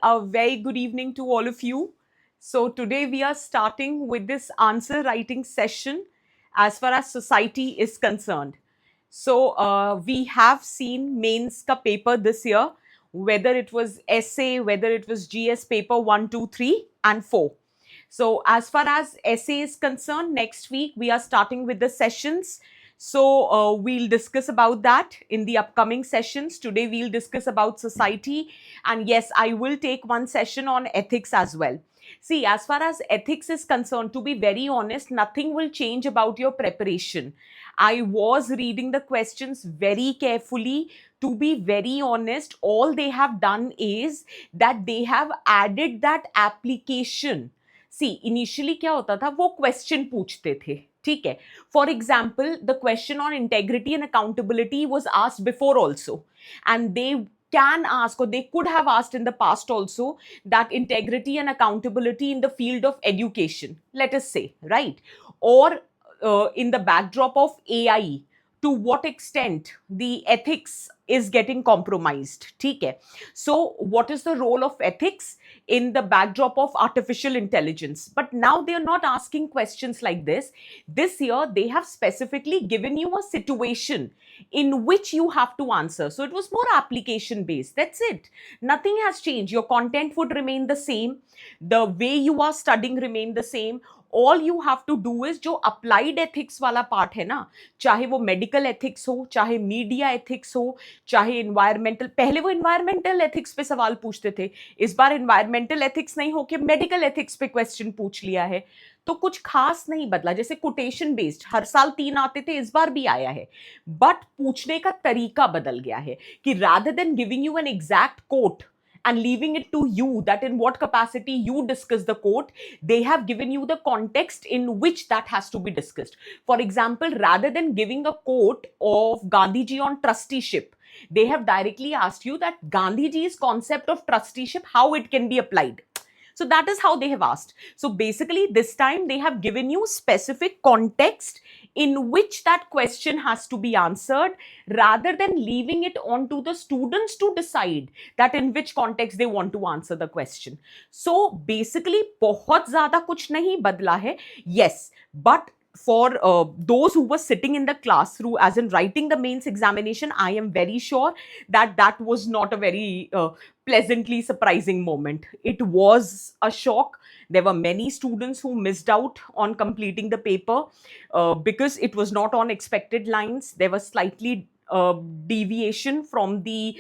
A very good evening to all of you. So, today we are starting with this answer writing session as far as society is concerned. So, we have seen mains ka paper this year, whether it was essay, whether it was GS paper 1, 2, 3, and 4. So, as far as essay is concerned, next week we are starting with the sessions. So, we'll discuss about that in the upcoming sessions. Today, we'll discuss about society. And yes, I will take one session on ethics as well. See, as far as ethics is concerned, to be very honest, nothing will change about your preparation. I was reading the questions very carefully. To be very honest, all they have done is that they have added that application. See initially क्या होता था, वो question पूछते थे, ठीक है. For example the question on integrity and accountability was asked before also, and they can ask, or they could have asked in the past also, that integrity and accountability in the field of education, let us say, right? Or in the backdrop of AI, to what extent the ethics is getting compromised, ठीक है. So what is the role of ethics in the backdrop of artificial intelligence? But now they are not asking questions like this. This year they have specifically given you a situation in which you have to answer. So it was more application based. That's it. Nothing has changed. Your content would remain the same. The way you are studying remain the same. All you have to do is जो applied ethics वाला part है ना, चाहे वो medical ethics हो, चाहे media ethics हो, चाहे इन्वायरमेंटल, पहले वो इन्वायरमेंटल एथिक्स पे सवाल पूछते थे, इस बार इन्वायरमेंटल एथिक्स नहीं होके मेडिकल एथिक्स पे क्वेश्चन पूछ लिया है. तो कुछ खास नहीं बदला. जैसे कोटेशन बेस्ड हर साल 3 आते थे, इस बार भी आया है, बट पूछने का तरीका बदल गया है कि rather than giving you an exact quote and leaving it to you that in what capacity you discuss the quote, they have given you the context in which that has to be discussed. For example, rather than giving a quote of Gandhiji on trusteeship, they have directly asked you that Gandhiji's concept of trusteeship, how it can be applied. So that is how they have asked. So basically, this time they have given you specific context in which that question has to be answered, rather than leaving it on to the students to decide that in which context they want to answer the question. So basically, बहुत ज़्यादा कुछ नहीं बदला है. Yes, but for those who were sitting in the classroom, as in writing the mains examination, I am very sure that that was not a very pleasantly surprising moment. It was a shock. There were many students who missed out on completing the paper because it was not on expected lines. There was slightly deviation from the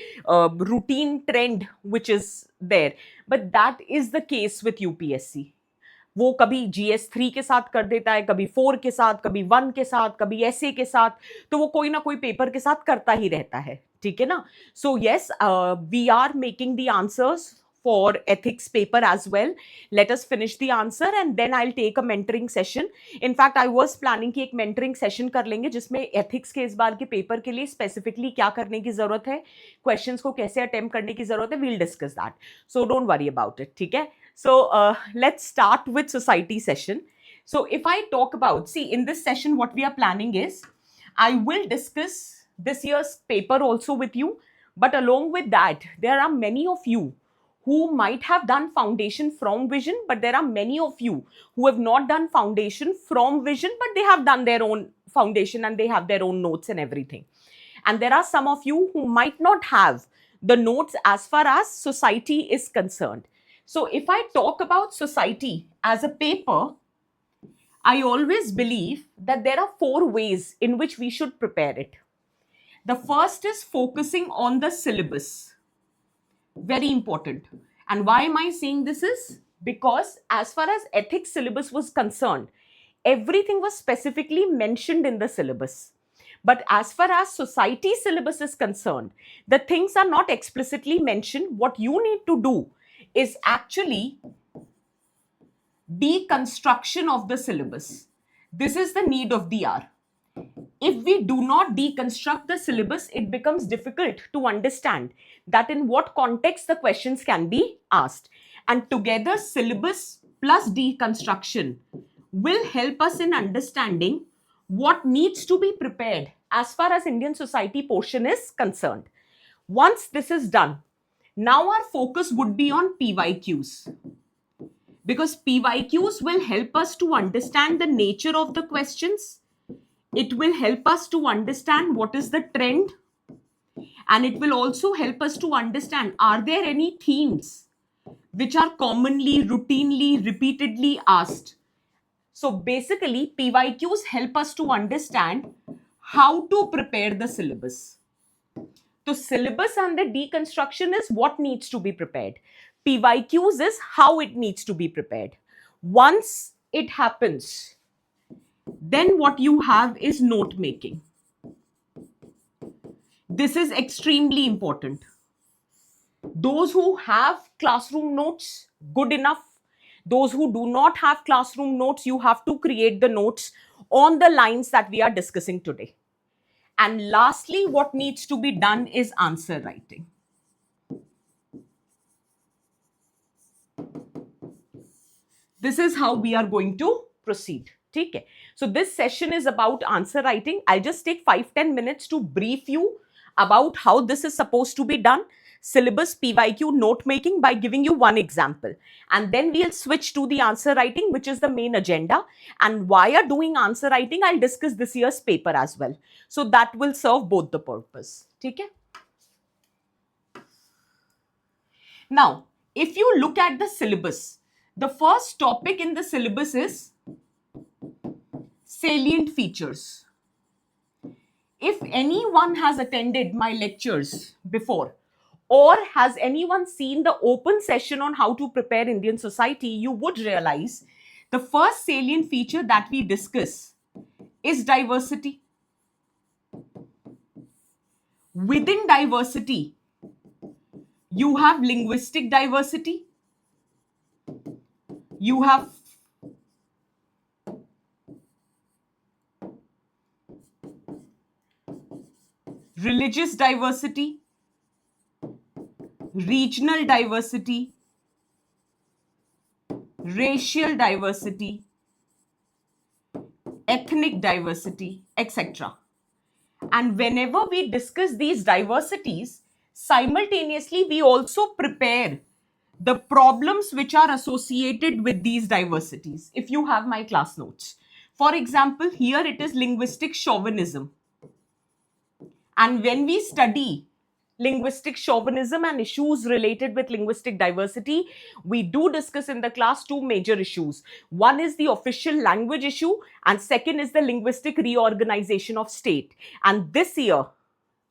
routine trend which is there. But that is the case with UPSC. वो कभी GS3 के साथ कर देता है, कभी 4 के साथ, कभी 1 के साथ, कभी ऐसे के साथ, तो वो कोई ना कोई पेपर के साथ करता ही रहता है, ठीक है ना. So yes, we are making the answers for ethics paper as well. Let us finish the answer and then I'll take a mentoring session. In fact, I was planning कि एक mentoring session कर लेंगे जिसमें ethics के इस बार के paper के लिए specifically क्या करने की जरूरत है, questions को कैसे attempt करने की जरूरत है, we'll discuss that. So don't worry about it, ठीक है. So let's start with society session. So if I talk about, see, in this session what we are planning is, I will discuss this year's paper also with you, but along with that, there are many of you who might have done foundation from vision, but there are many of you who have not done foundation from vision, but they have done their own foundation and they have their own notes and everything. And there are some of you who might not have the notes as far as society is concerned. So if I talk about society as a paper, I always believe that there are 4 ways in which we should prepare it. The first is focusing on the syllabus. Very important. And why am I saying this is? Because as far as ethics syllabus was concerned, everything was specifically mentioned in the syllabus. But as far as society syllabus is concerned, the things are not explicitly mentioned. What you need to do is actually deconstruction of the syllabus. This is the need of the hour. If we do not deconstruct the syllabus, it becomes difficult to understand that in what context the questions can be asked. And together, syllabus plus deconstruction will help us in understanding what needs to be prepared as far as Indian society portion is concerned. Once this is done, Now our focus would be on PYQs, because PYQs will help us to understand the nature of the questions. It will help us to understand what is the trend, and it will also help us to understand, are there any themes which are commonly, routinely, repeatedly asked. So basically, PYQs help us to understand how to prepare the syllabus. So syllabus and the deconstruction is what needs to be prepared. PYQs is how it needs to be prepared. Once it happens, then what you have is note making. This is extremely important. Those who have classroom notes, good enough. Those who do not have classroom notes, you have to create the notes on the lines that we are discussing today. And lastly, what needs to be done is answer writing. This is how we are going to proceed. Okay. So this session is about answer writing. I'll just take 5-10 minutes to brief you about how this is supposed to be done. Syllabus, PYQ, note making, by giving you one example. And then we'll switch to the answer writing, which is the main agenda. And via doing answer writing, I'll discuss this year's paper as well. So that will serve both the purpose. Okay. Now, if you look at the syllabus, the first topic in the syllabus is salient features. If anyone has attended my lectures before, or has anyone seen the open session on how to prepare Indian society, you would realize the first salient feature that we discuss is diversity. Within diversity, you have linguistic diversity, you have religious diversity, regional diversity, racial diversity, ethnic diversity, etc. And whenever we discuss these diversities, simultaneously we also prepare the problems which are associated with these diversities. If you have my class notes, for example, here it is linguistic chauvinism. And when we study linguistic chauvinism and issues related with linguistic diversity, we do discuss in the class two major issues. One is the official language issue, and second is the linguistic reorganization of state. And this year,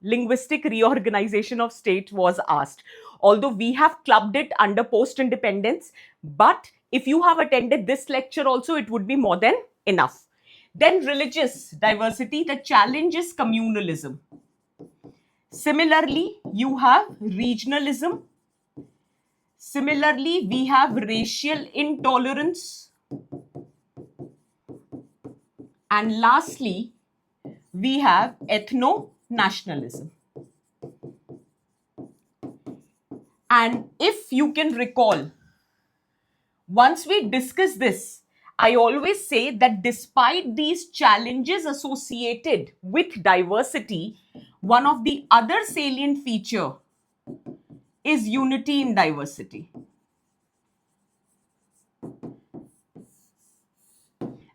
linguistic reorganization of state was asked. Although we have clubbed it under post-independence, but if you have attended this lecture also, it would be more than enough. Then religious diversity, the challenge is communalism. Similarly, you have regionalism. Similarly, we have racial intolerance. And lastly, we have ethno-nationalism. And if you can recall, once we discuss this, I always say that despite these challenges associated with diversity, one of the other salient feature is unity in diversity.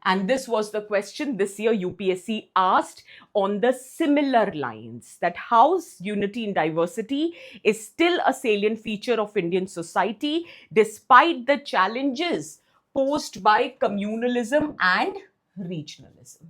And this was the question this year UPSC asked on the similar lines, that how unity in diversity is still a salient feature of Indian society despite the challenges posed by communalism and regionalism.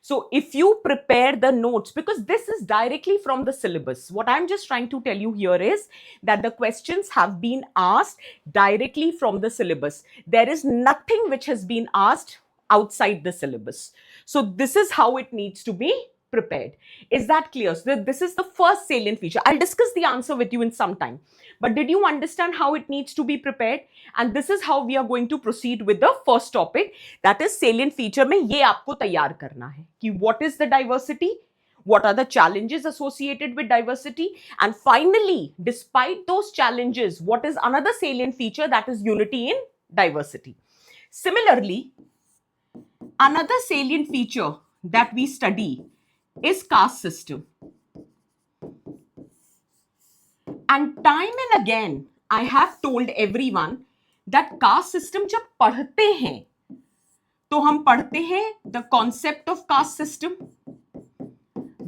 So if you prepare the notes, because this is directly from the syllabus, what I'm just trying to tell you here is that the questions have been asked directly from the syllabus. There is nothing which has been asked outside the syllabus. So this is how it needs to be prepared. Is that clear? So this is the first salient feature. I'll discuss the answer with you in some time. But did you understand how it needs to be prepared? And this is how we are going to proceed with the first topic, that is salient feature में ये आपको तैयार करना है कि what is the diversity, what are the challenges associated with diversity, and finally, despite those challenges, what is another salient feature, that is unity in diversity. Similarly, another salient feature that we study is caste system. And time and again, I have told everyone that caste system जब पढ़ते हैं तो हम पढ़ते हैं the concept of caste system.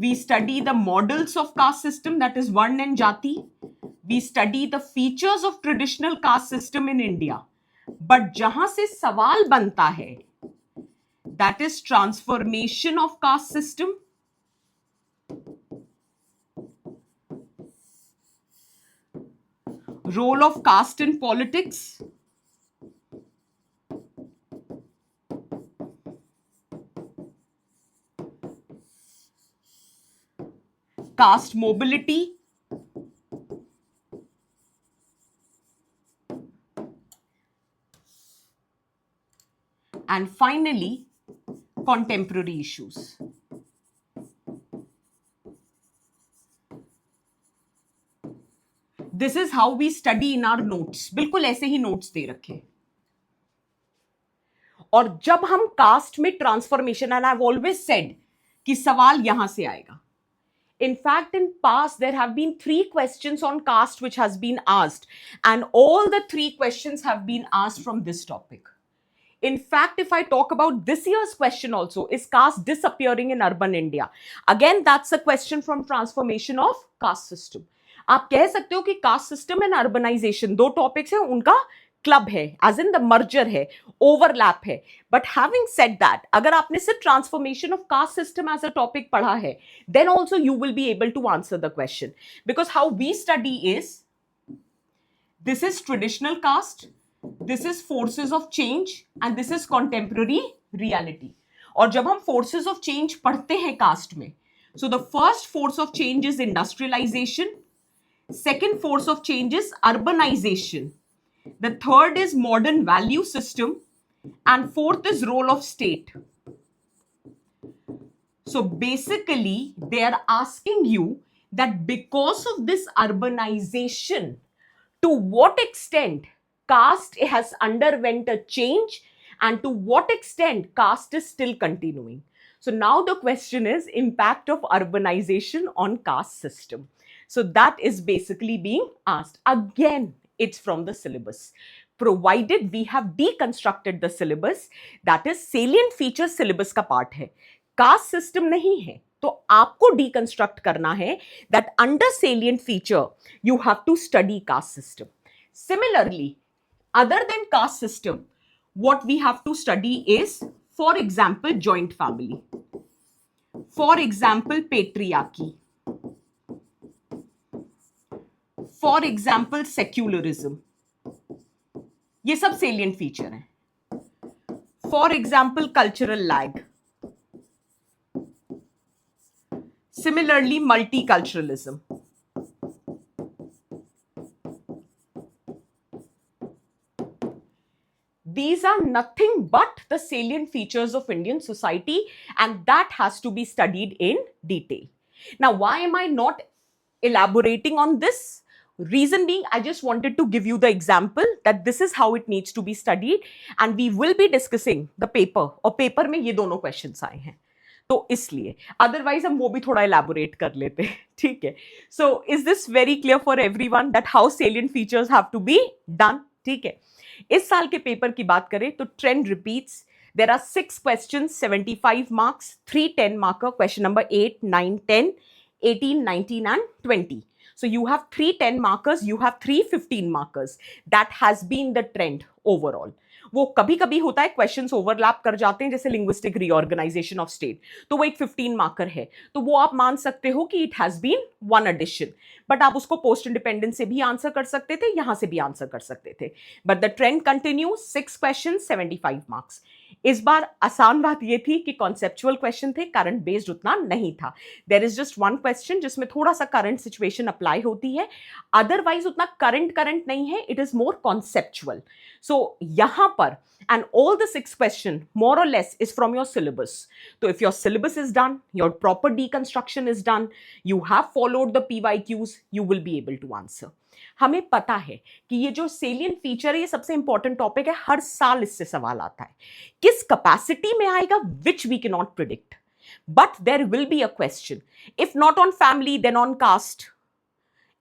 We study the models of caste system, that is Varna and Jati. We study the features of traditional caste system in India. But जहां से सवाल बनता है, that is transformation of caste system. Role of caste in politics. Caste mobility. And finally, contemporary issues. This is how we study in our notes. बिल्कुल ऐसे ही notes दे रखे. और जब हम कास्ट में transformation, and I have always said कि सवाल यहां से आएगा. In fact, in past, there have been 3 questions on caste which has been asked, and all the 3 questions have been asked from this topic. In fact, if I talk about this year's question also, is caste disappearing in urban India? Again, that's a question from transformation of caste system. आप कह सकते हो कि caste system and urbanization 2 topics हैं, उनका club है, as in the merger है, overlap है. बट हैविंग सेड दैट, अगर आपने सिर्फ transformation of caste system as a topic पढ़ा है, then also you will be able to answer the question. Because how we study is, this is traditional caste, this is forces of change, and this is contemporary reality. और जब हम forces of change पढ़ते हैं caste में, so the first force of change is industrialization, second force of change is urbanization, the third is modern value system, and fourth is role of state. So basically they are asking you that because of this urbanization, to what extent caste has underwent a change, and to what extent caste is still continuing. So now the question is impact of urbanization on caste system. So that is basically being asked. Again, it's from the syllabus. Provided we have deconstructed the syllabus, that is salient feature syllabus का part है. Caste system नहीं है, तो आपको deconstruct करना है that under salient feature you have to study caste system. Similarly, other than caste system, what we have to study is, for example, joint family. For example, patriarchy. For example secularism, ये सब salient feature हैं. For example cultural lag, similarly multiculturalism. These are nothing but the salient features of Indian society, and that has to be studied in detail. Now, why am I not elaborating on this? Reason being, I just wanted to give you the example that this is how it needs to be studied, and we will be discussing the paper, और paper में ये दोनों questions आए हैं, तो इसलिए. Otherwise हम वो भी थोड़ा elaborate कर लेते हैं, ठीक है. So is this very clear for everyone that how salient features have to be done? ठीक है. इस साल के पेपर की बात करें तो trend repeats. There are 6 questions, 75 marks, 3 10 marker, question number 8, 9, 10, 18, 19 and 20. So you have 3 10 markers, you have 3 15 markers. That has been the trend overall. वो कभी कभी होता है क्वेश्चंस ओवरलैप कर जाते हैं, जैसे लिंग्विस्टिक रीऑर्गेनाइजेशन ऑफ स्टेट, तो वो एक 15 मार्कर है, तो वो आप मान सकते हो कि it has been 1 edition. But आप उसको पोस्ट इंडिपेंडेंस से भी आंसर कर सकते थे, यहां से भी आंसर कर सकते थे. But the trend continue, 6 question 75 marks. इस बार आसान बात ये थी कि कॉन्सेप्चुअल क्वेश्चन थे, करंट बेस्ड उतना नहीं था. देयर इज जस्ट 1 क्वेश्चन जिसमें थोड़ा सा करंट सिचुएशन अप्लाई होती है, अदरवाइज उतना करंट नहीं है, इट इज मोर कॉन्सेप्चुअल. सो यहां पर, and all the 6 question more or less is from your syllabus. So if your syllabus is done, your proper deconstruction is done, you have followed the PYQs, you will be able to answer. हमें पता है कि ये जो salient feature है, ये सबसे important topic है, हर साल इससे सवाल आता है. किस कैपेसिटी में आएगा, which we can not predict, but there will be a question. If not on family, then on caste.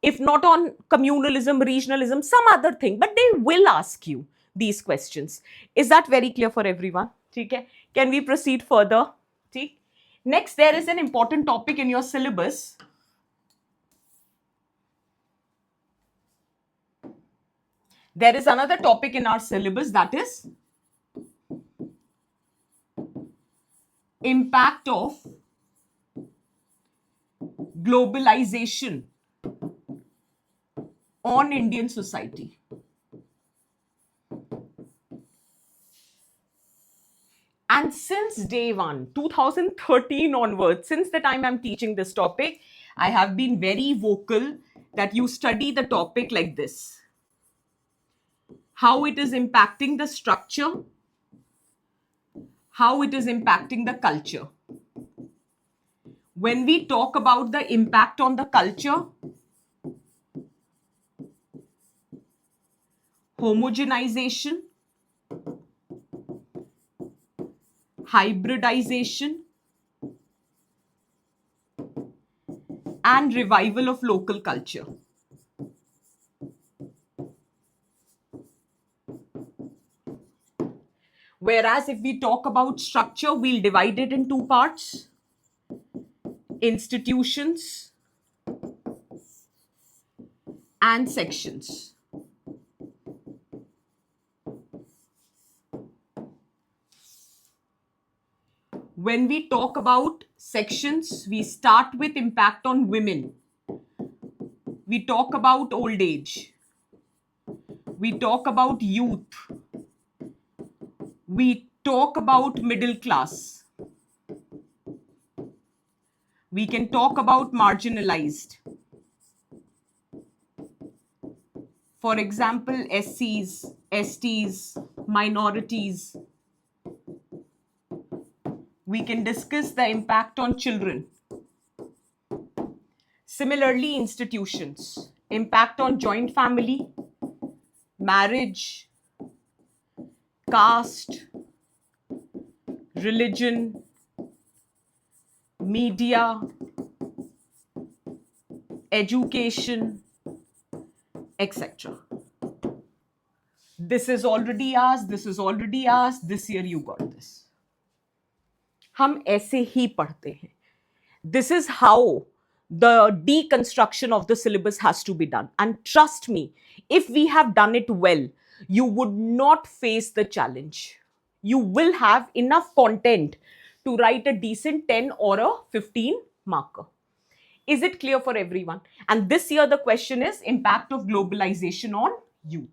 if not on communalism, regionalism, some other thing, but they will ask you these questions. Is that very clear for everyone? Okay. Can we proceed further? Okay. Next, there is an important topic in your syllabus. There is another topic in our syllabus, that is impact of globalization on Indian society. And since day one, 2013 onwards, since the time I'm teaching this topic, I have been very vocal that you study the topic like this. How it is impacting the structure, how it is impacting the culture. When we talk about the impact on the culture, homogenization, hybridization, and revival of local culture. Whereas if we talk about structure, we'll divide it in two parts: institutions and sections. When we talk about sections, we start with impact on women. We talk about old age. We talk about youth. We talk about middle class. We can talk about marginalized. For example, SCs, STs, minorities. We can discuss the impact on children. Similarly, institutions, impact on joint family, marriage, caste, religion, media, education, etc. This is already asked, this is already asked, this year you got this. हम ऐसे ही पढ़ते हैं. This is how the deconstruction of the syllabus has to be done. And trust me, if we have done it well, you would not face the challenge. You will have enough content to write a decent 10 or a 15 marker. Is it clear for everyone? And this year the question is impact of globalization on youth.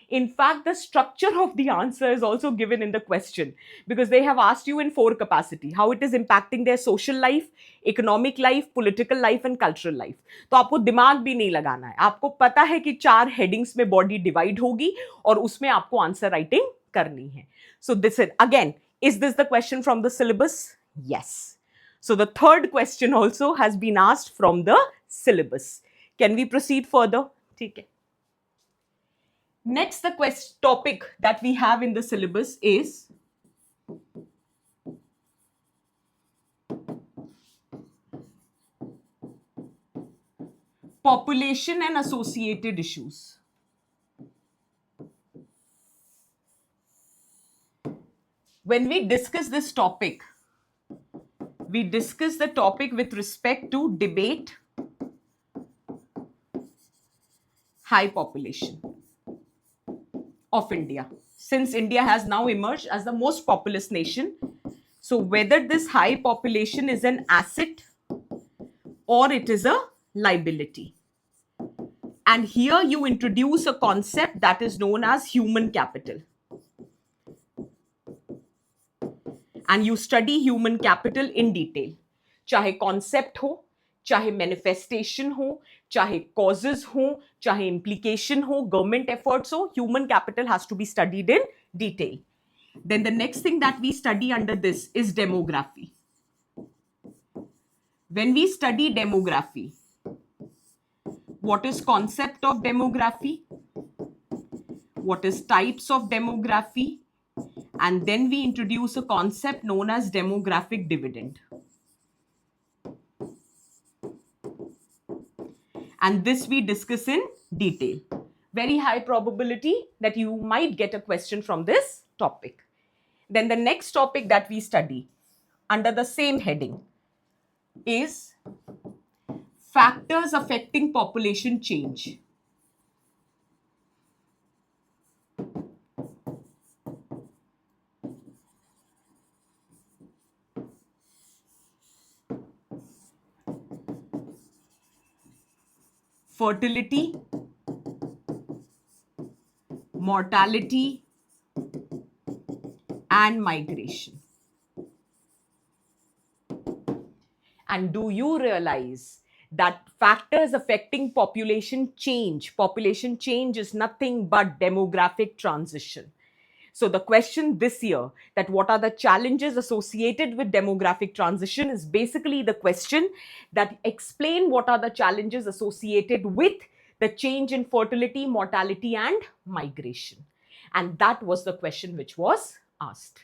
In fact, the structure of the answer is also given in the question, because they have asked you in 4 capacity how it is impacting their social life, economic life, political life and cultural life. तो आपको दिमाग भी नहीं लगाना है, आपको पता है कि 4 headings में body divide होगी और उसमें आपको answer writing करनी है. So this is again, is this the question from the syllabus? Yes. So the third question also has been asked from the syllabus. Can we proceed further? ठीक है. Next, the topic that we have in the syllabus is population and associated issues. When we discuss this topic, we discuss the topic with respect to debate, high population of India. Since India has now emerged as the most populous nation, so whether this high population is an asset or it is a liability. And here you introduce a concept that is known as human capital. And you study human capital in detail. चाहे concept हो, चाहे manifestation हो, चाहे causes हो, चाहे implication हो, government efforts हो, human capital has to be studied in detail. Then the next thing that we study under this is demography. When we study demography, what is concept of demography? What is types of demography? And then we introduce a concept known as demographic dividend. and this we discuss in detail. Very high probability that you might get a question from this topic. Then the next topic that we study under the same heading is factors affecting population change. Fertility, mortality, and migration. And do you realize that factors affecting population change is nothing but demographic transition? So the question this year, that what are the challenges associated with demographic transition, is basically the question that explain what are the challenges associated with the change in fertility, mortality, and migration. And that was the question which was asked.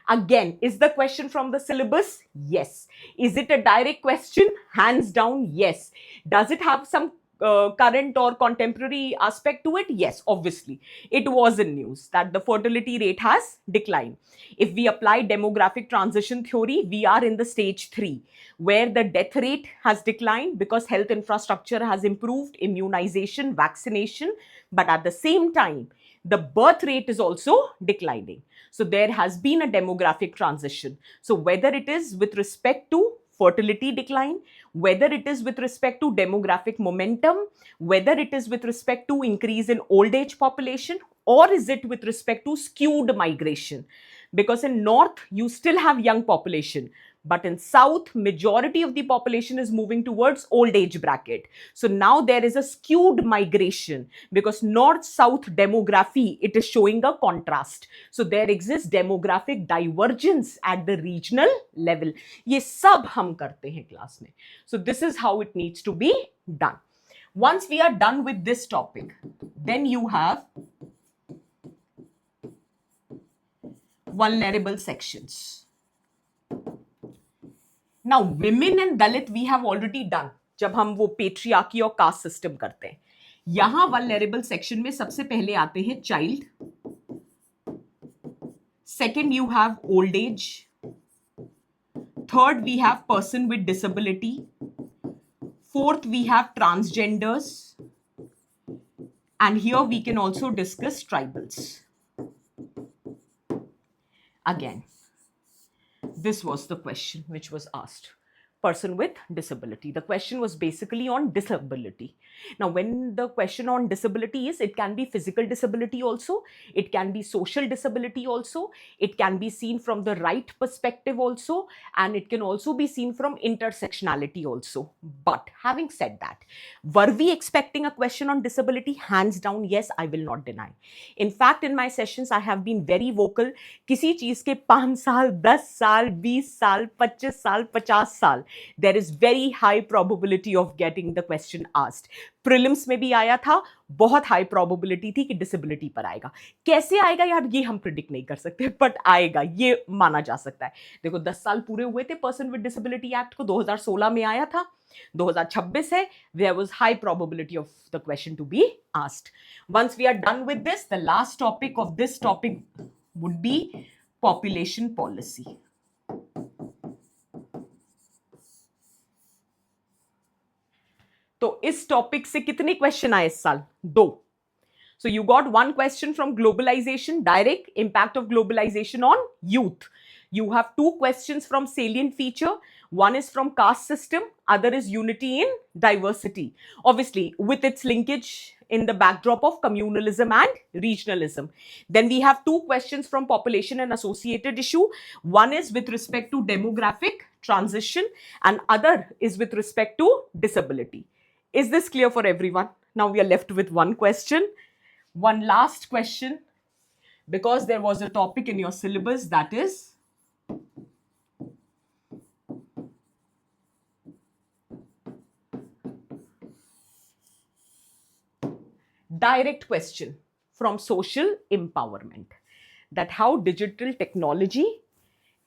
Again, is the question from the syllabus? Yes. Is it a direct question? Hands down, yes. Does it have some current or contemporary aspect to it? Yes, obviously. It was in news that the fertility rate has declined. If we apply demographic transition theory, we are in the stage 3, where the death rate has declined because health infrastructure has improved, immunization, vaccination, but at the same time, the birth rate is also declining. So there has been a demographic transition. So whether it is with respect to fertility decline, whether it is with respect to demographic momentum, whether it is with respect to increase in old age population, or is it with respect to skewed migration? Because in north, you still have young population, but in south, majority of the population is moving towards old age bracket. So now there is a skewed migration because north-south demography, it is showing a contrast. So there exists demographic divergence at the regional level. ये सब हम करते हैं class में. So this is how it needs to be done. Once we are done with this topic, then you have vulnerable sections. Now, women and Dalit we have already done जब हम वो patriarchy और caste system करते हैं. यहां vulnerable section में सबसे पहले आते हैं child, second you have old age, third we have person with disability, fourth we have transgenders, and here we can also discuss tribals. Again, this was the question which was asked. Person with disability. The question was basically on disability. Now, when the question on disability is, it can be physical disability also, it can be social disability also, it can be seen from the right perspective also, and it can also be seen from intersectionality also. But having said that, were we expecting a question on disability? Hands down, yes, I will not deny. In fact, in my sessions, I have been very vocal. किसी चीज के 5 साल, 10 साल, 20 साल, 25 साल, 50 साल, there is very high probability of getting the question asked. Prelims में भी आया था, बहुत हाई प्रोबेबिलिटी थी कि डिसेबिलिटी पर आएगा. कैसे आएगा यार, ये हम प्रिडिक्ट नहीं कर सकते, बट आएगा, ये माना जा सकता है. देखो 10 साल पूरे हुए the person with disability act को, 2016 में आया था, 2026 है, there was high probability of the question to be asked. Once we are done with this, the last topic of this topic would be population policy. तो इस topic से कितने question आए इस साल? 2. So you got one question from globalization, direct impact of globalization on youth. You have 2 questions from salient feature. One is from caste system, other is unity in diversity. Obviously, with its linkage in the backdrop of communalism and regionalism. Then we have 2 questions from population and associated issue. One is with respect to demographic transition and other is with respect to disability. Is this clear for everyone? Now we are left with one question. One last question, because there was a topic in your syllabus, that is direct question from social empowerment, that how digital technology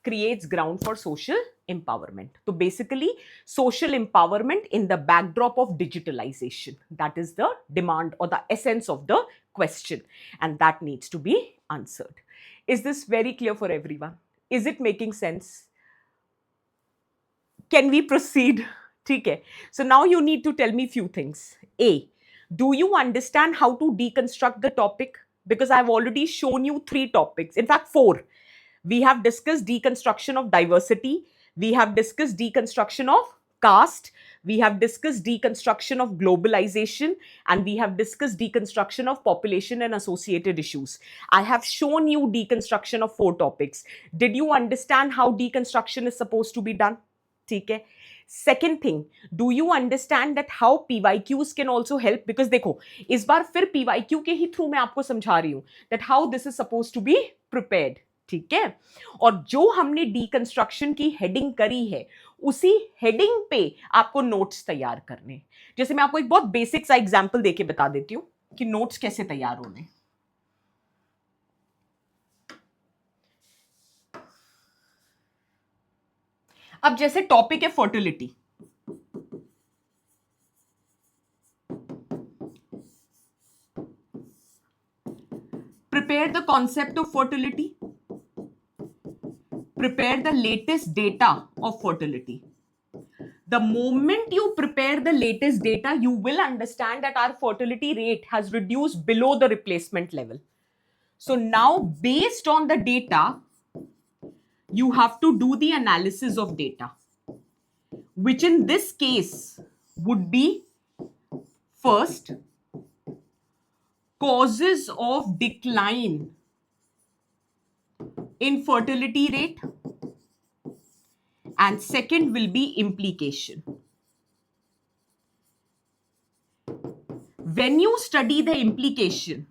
creates ground for social empowerment. So basically, social empowerment in the backdrop of digitalization. That is the demand or the essence of the question, and that needs to be answered. Is this very clear for everyone? Is it making sense? Can we proceed? Okay. So now you need to tell me few things. A, do you understand how to deconstruct the topic? Because I've already shown you 3 topics, in fact 4. We have discussed deconstruction of diversity, we have discussed deconstruction of caste, we have discussed deconstruction of globalization, and we have discussed deconstruction of population and associated issues. I have shown you deconstruction of 4 topics. Did you understand how deconstruction is supposed to be done? ठीक है. Second thing, do you understand that how PYQs can also help? Because देखो, इस बार फिर PYQ के ही through मैं आपको समझा रही हूं that how this is supposed to be prepared. ठीक है. और जो हमने डीकंस्ट्रक्शन की हेडिंग करी है, उसी हेडिंग पे आपको नोट्स तैयार करने. जैसे मैं आपको एक बहुत बेसिक सा एग्जांपल देके बता देती हूं कि नोट्स कैसे तैयार होने. अब जैसे टॉपिक है fertility. Prepare the concept of fertility. Prepare the latest data of fertility. The moment you prepare the latest data, you will understand that our fertility rate has reduced below the replacement level. So now, based on the data, you have to do the analysis of data, which in this case would be first, causes of decline in fertility rate, and second will be implication. When you study the implication,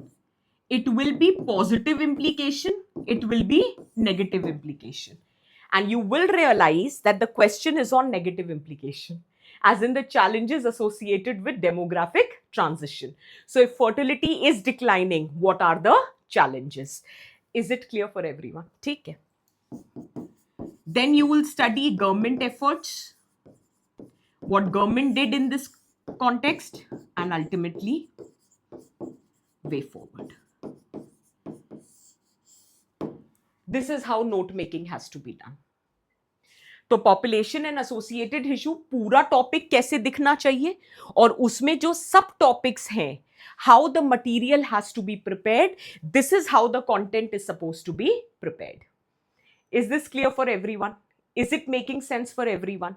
it will be positive implication, it will be negative implication. And you will realize that the question is on negative implication, as in the challenges associated with demographic transition. So if fertility is declining, what are the challenges? Is it clear for everyone? ठीक है. Then you will study government efforts, what government did in this context, and ultimately way forward. This is how note making has to be done. तो population and associated issue पूरा topic कैसे दिखना चाहिए, और उसमें जो सब टॉपिक्स हैं, how the material has to be prepared, this is how the content is suppose to be prepared. Is this clear for everyone? Is it making sense for everyone?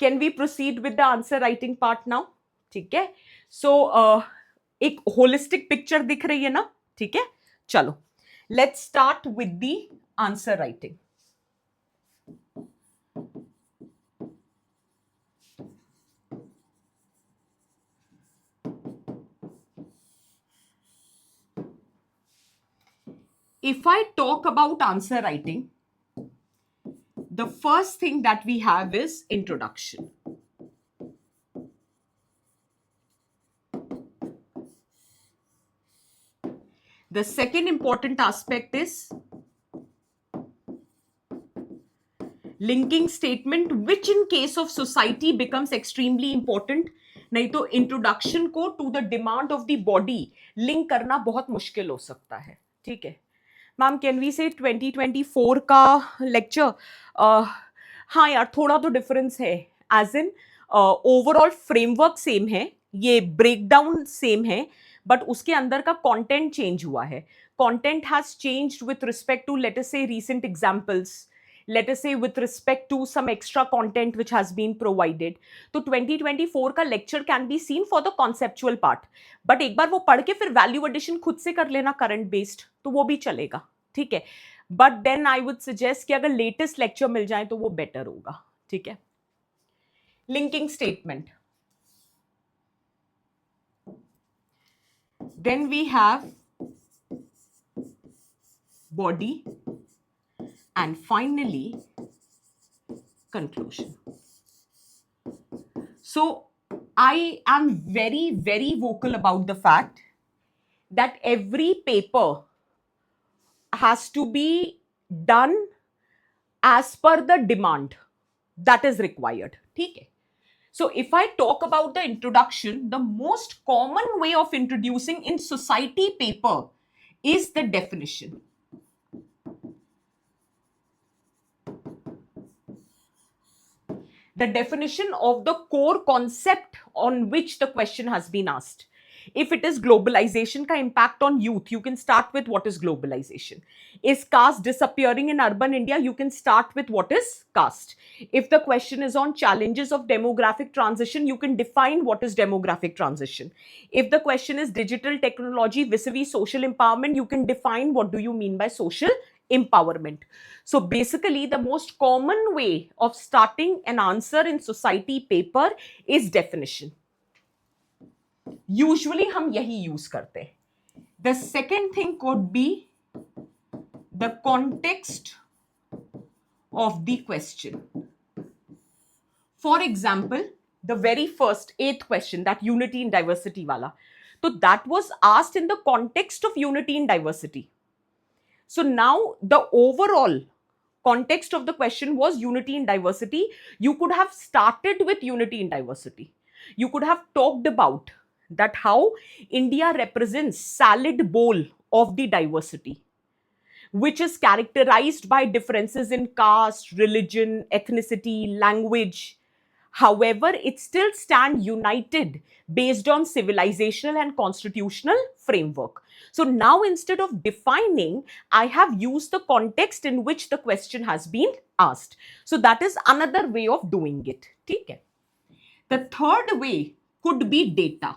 Can we proceed with the answer writing part now? ठीक है. सो एक holistic picture दिख रही है ना? ठीक है. चलो, let's start with the answer writing. If I talk about answer writing, the first thing that we have is introduction. The second important aspect is linking statement, which in case of society becomes extremely important. नहीं तो introduction को to the demand of the body link करना बहुत मुश्किल हो सकता है. ठीक है मैम, कैन वी से 2024 का लेक्चर? हाँ यार, थोड़ा तो डिफरेंस है, as in overall framework same है, ये ब्रेकडाउन सेम है, बट उसके अंदर का कंटेंट चेंज हुआ है. Content has changed with respect to, let us say, recent examples, let us say with respect to some extra content which has been provided. तो 2024 का lecture can be seen for the conceptual part, but एक बार वो पढ़ के फिर value addition खुद से कर लेना current based, तो वो भी चलेगा. ठीक है. But then I would suggest कि अगर latest lecture मिल जाए तो वो better होगा. ठीक है. Linking statement. Then we have body, and finally conclusion. So I am very, very vocal about the fact that every paper has to be done as per the demand that is required. ठीक है. So if I talk about the introduction, the most common way of introducing in society paper is the definition. The definition of the core concept on which the question has been asked. If it is globalization ka impact on youth, you can start with what is globalization. Is caste disappearing in urban India? You can start with what is caste. If the question is on challenges of demographic transition, you can define what is demographic transition. If the question is digital technology vis-a-vis social empowerment, you can define what do you mean by social empowerment. So basically, the most common way of starting an answer in society paper is definition. Usually हम यही use करते हैं. The second thing could be the context of the question. For example, the very first 8th question, that unity in diversity wala, so that was asked in the context of unity in diversity. So now the overall context of the question was unity in diversity. You could have started with unity in diversity. You could have talked about that how India represents salad bowl of the diversity, which is characterized by differences in caste, religion, ethnicity, language. However, it still stands united based on civilizational and constitutional framework. So now instead of defining, I have used the context in which the question has been asked. So that is another way of doing it. ठीक है? The third way could be data.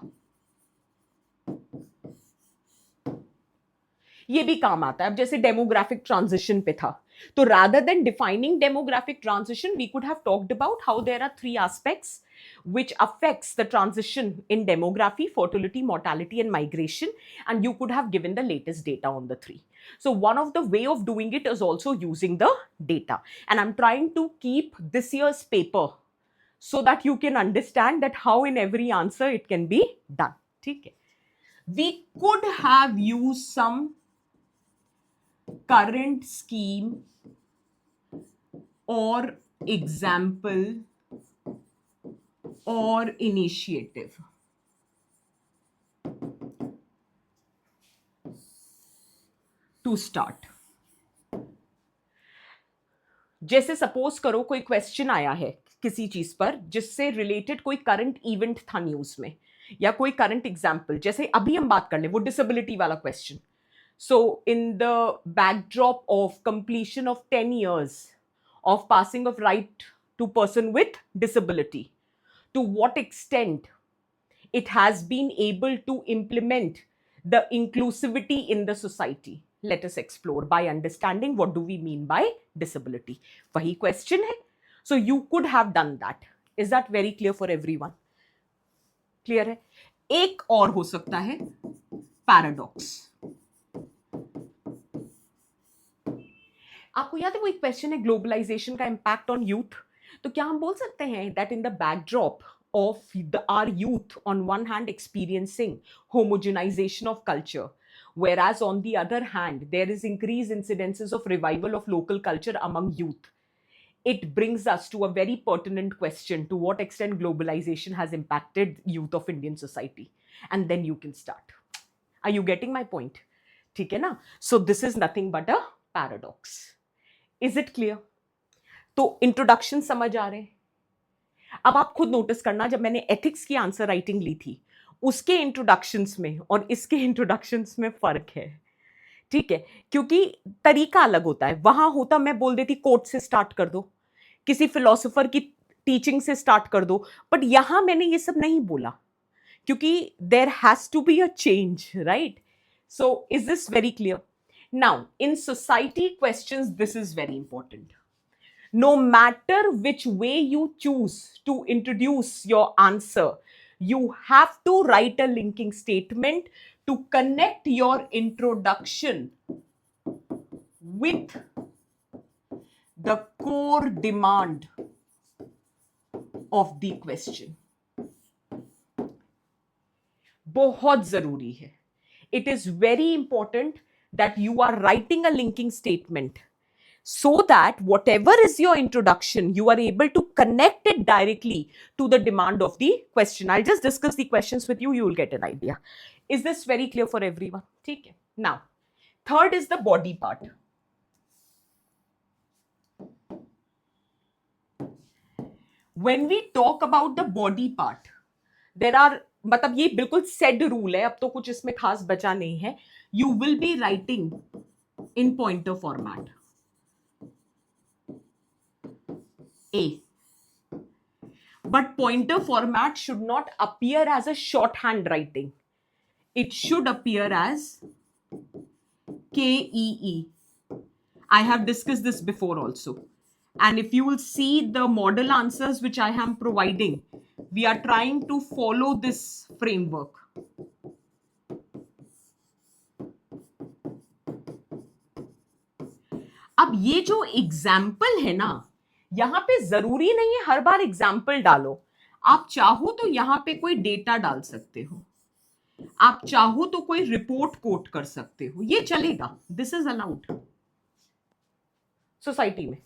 ये भी काम आता है. अब जैसे demographic transition पे था, तो rather than defining demographic transition, we could have talked about how there are 3 aspects which affects the transition in demography, fertility, mortality, and migration, and you could have given the latest data on the 3. So one of the way of doing it is also using the data, and I'm trying to keep this year's paper so that you can understand that how in every answer it can be done. ठीक है? We could have used some current scheme or example or initiative. To start. जैसे suppose करो कोई question आया है किसी चीज पर जिससे रिलेटेड कोई करंट इवेंट था न्यूज में, या कोई करंट एग्जाम्पल, जैसे अभी हम बात कर ले वो डिसेबिलिटी वाला question. So, in the backdrop of completion of 10 years of passing of right to person with disability, to what extent it has been able to implement the inclusivity in the society? Let us explore by understanding what do we mean by disability. Wahi question hai. So, you could have done that. Is that very clear for everyone? Clear hai? एक और हो सकता है paradox. आपको याद है वो एक क्वेश्चन है ग्लोबलाइजेशन का इम्पैक्ट ऑन यूथ. तो क्या हम बोल सकते हैं that in the backdrop of our youth on one hand experiencing homogenization of culture, whereas on the other hand there is increased incidences of revival of local culture among youth. It brings us to a very pertinent question: to what extent globalization has impacted youth of Indian society? And then you can start. Are you getting my point? ठीक है ना? So this is nothing but a paradox. Is it clear? तो introduction समझ आ रहे हैं. अब आप खुद नोटिस करना, जब मैंने एथिक्स की आंसर राइटिंग ली थी उसके इंट्रोडक्शंस में और इसके इंट्रोडक्शंस में फर्क है. ठीक है, क्योंकि तरीका अलग होता है. वहां होता मैं बोल देती कोट से स्टार्ट कर दो, किसी फिलोसोफर की टीचिंग से स्टार्ट कर दो, बट यहां मैंने ये सब नहीं बोला क्योंकि there has to be a change, right? So is this very clear? Now, in society questions, this is very important. No matter which way you choose to introduce your answer, you have to write a linking statement to connect your introduction with the core demand of the question. बहुत जरूरी है. It is very important that you are writing a linking statement so that whatever is your introduction, you are able to connect it directly to the demand of the question. I'll just discuss the questions with you, you will get an idea. Is this very clear for everyone? Okay. Now, third is the body part. When we talk about the body part, there are, मतलब ये बिल्कुल said rule है, अब तो कुछ इसमें खास बचा नहीं है. You will be writing in pointer format. A. But pointer format should not appear as a shorthand writing. It should appear as KEE. I have discussed this before also. And if you will see the model answers which I am providing, we are trying to follow this framework. अब ये जो example है ना, यहां पे जरूरी नहीं है हर बार एग्जाम्पल डालो. आप चाहो तो यहां पे कोई डेटा डाल सकते हो, आप चाहो तो कोई रिपोर्ट कोट कर सकते हो, ये चलेगा. दिस इज अलाउड सोसाइटी में.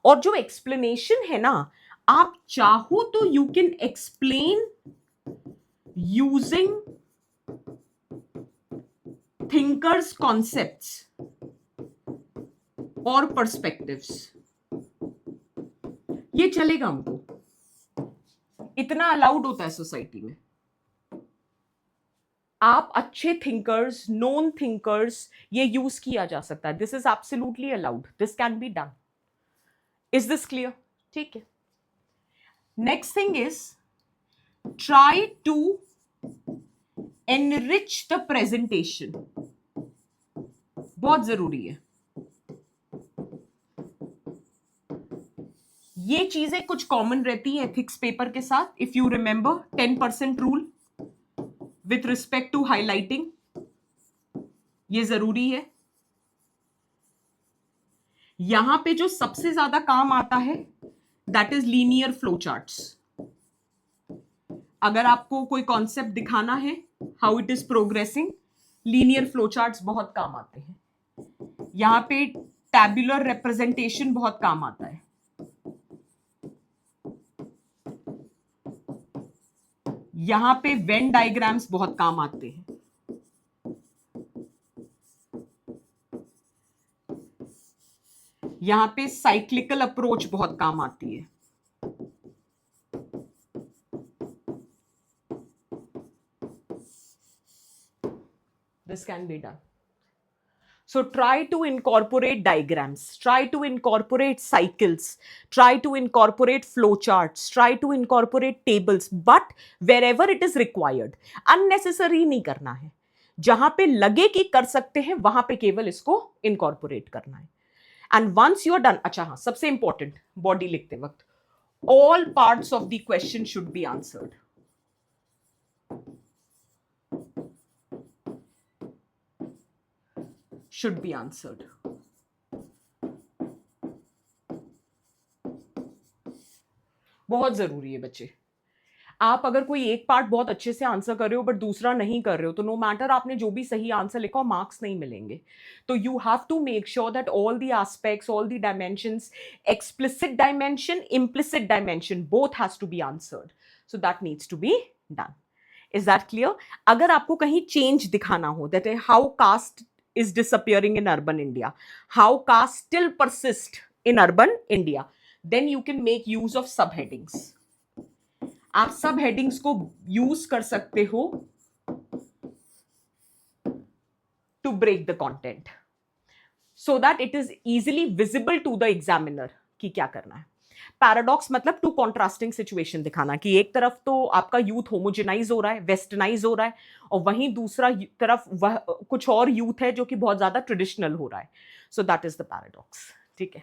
और जो एक्सप्लेनेशन है ना, आप चाहो तो you can explain using thinkers concepts और पर्सपेक्टिव्स. ये चलेगा हमको, इतना अलाउड होता है सोसाइटी में. आप अच्छे थिंकर्स, नोन थिंकर्स, ये यूज किया जा सकता है. This is absolutely allowed, this can be done. Is this clear? ठीक है. Next thing is try to enrich the presentation. बहुत जरूरी है. ये चीजें कुछ कॉमन रहती है एथिक्स पेपर के साथ. If you remember 10% rule with respect to highlighting, ये जरूरी है. यहां पे जो सबसे ज्यादा काम आता है that is linear flow charts. अगर आपको कोई कॉन्सेप्ट दिखाना है, how it is progressing, linear flow charts बहुत काम आते हैं. यहां पे टैब्यूलर रिप्रेजेंटेशन बहुत काम आता है. यहां पे वेन डायग्राम्स बहुत काम आते हैं. यहां पे साइक्लिकल अप्रोच बहुत काम आती है. This can be done. So try to incorporate diagrams, try to incorporate cycles, try to incorporate flow charts, try to incorporate tables, but wherever it is required. Unnecessary नहीं करना है. जहां पे लगे कि कर सकते हैं वहां पे केवल इसको incorporate करना है. And once you are done, अच्छा हाँ, सबसे important body लिखते वक्त, all parts of the question should be answered. Should be answered. बहुत जरूरी है बच्चे. आप अगर कोई एक पार्ट बहुत अच्छे से आंसर कर रहे हो बट दूसरा नहीं कर रहे हो, तो नो मैटर आपने जो भी सही आंसर लिखा, मार्क्स नहीं मिलेंगे. तो you have to make sure that all the aspects, all the dimensions, explicit dimension, implicit dimension, both has to be answered. So that needs to be done. Is that clear? अगर आपको कहीं change दिखाना हो, that is how caste is disappearing in urban India, how caste still persist in urban India, then you can make use of subheadings. आप subheadings को use कर सकते हो to break the content so that it is easily visible to the examiner कि क्या करना है. Paradox मतलब टू कॉन्ट्रास्टिंग सिचुएशन दिखाना कि एक तरफ तो आपका यूथ होमोजेनाइज हो रहा है, वेस्टर्नाइज हो रहा है, और वहीं दूसरा तरफ वह कुछ और यूथ है जो कि बहुत ज्यादा ट्रेडिशनल हो रहा है. So that is the paradox. ठीक है.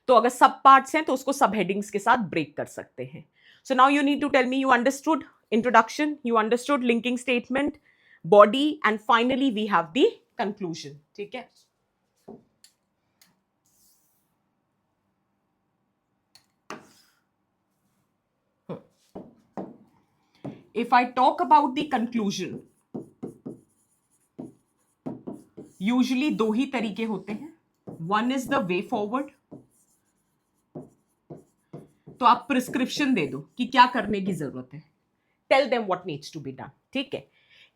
तो अगर सब पार्ट्स हैं तो उसको सब हेडिंग्स के साथ ब्रेक कर सकते हैं. So now you need to tell me you understood introduction, you understood linking statement, body, and finally we have the conclusion. ठीक है. If I talk about the conclusion, usually दो ही तरीके होते हैं. One is the way forward, तो आप prescription दे दो कि क्या करने की जरूरत है, tell them what needs to be done, ठीक है,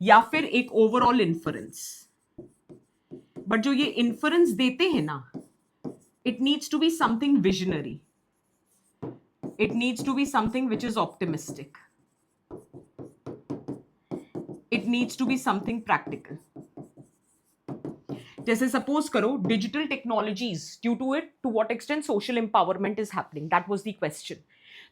या फिर एक ओवरऑल इन्फरेंस। बट जो ये इन्फरेंस देते हैं ना, it needs to be something visionary, it needs to be something which is optimistic, it needs to be something practical. जैसे सपोज करो digital technologies, due to it to what extent social empowerment is happening, that was the question.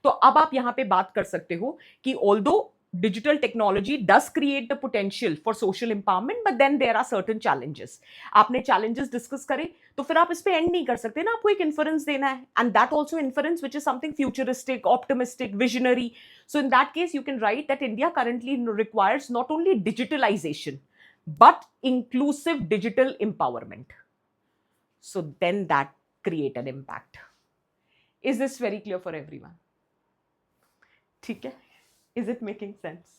तो अब आप यहां पे बात कर सकते हो कि although digital technology does create the potential for social empowerment, but then there are certain challenges. आपने challenges discuss करे तो फिर आप इस पे end नहीं कर सकते ना, आपको एक inference देना है, and that also inference which is something futuristic, optimistic, visionary. So in that case you can write that India currently requires not only digitalization but inclusive digital empowerment. So then that create an impact. Is this very clear for everyone? ठीक है, is it making sense?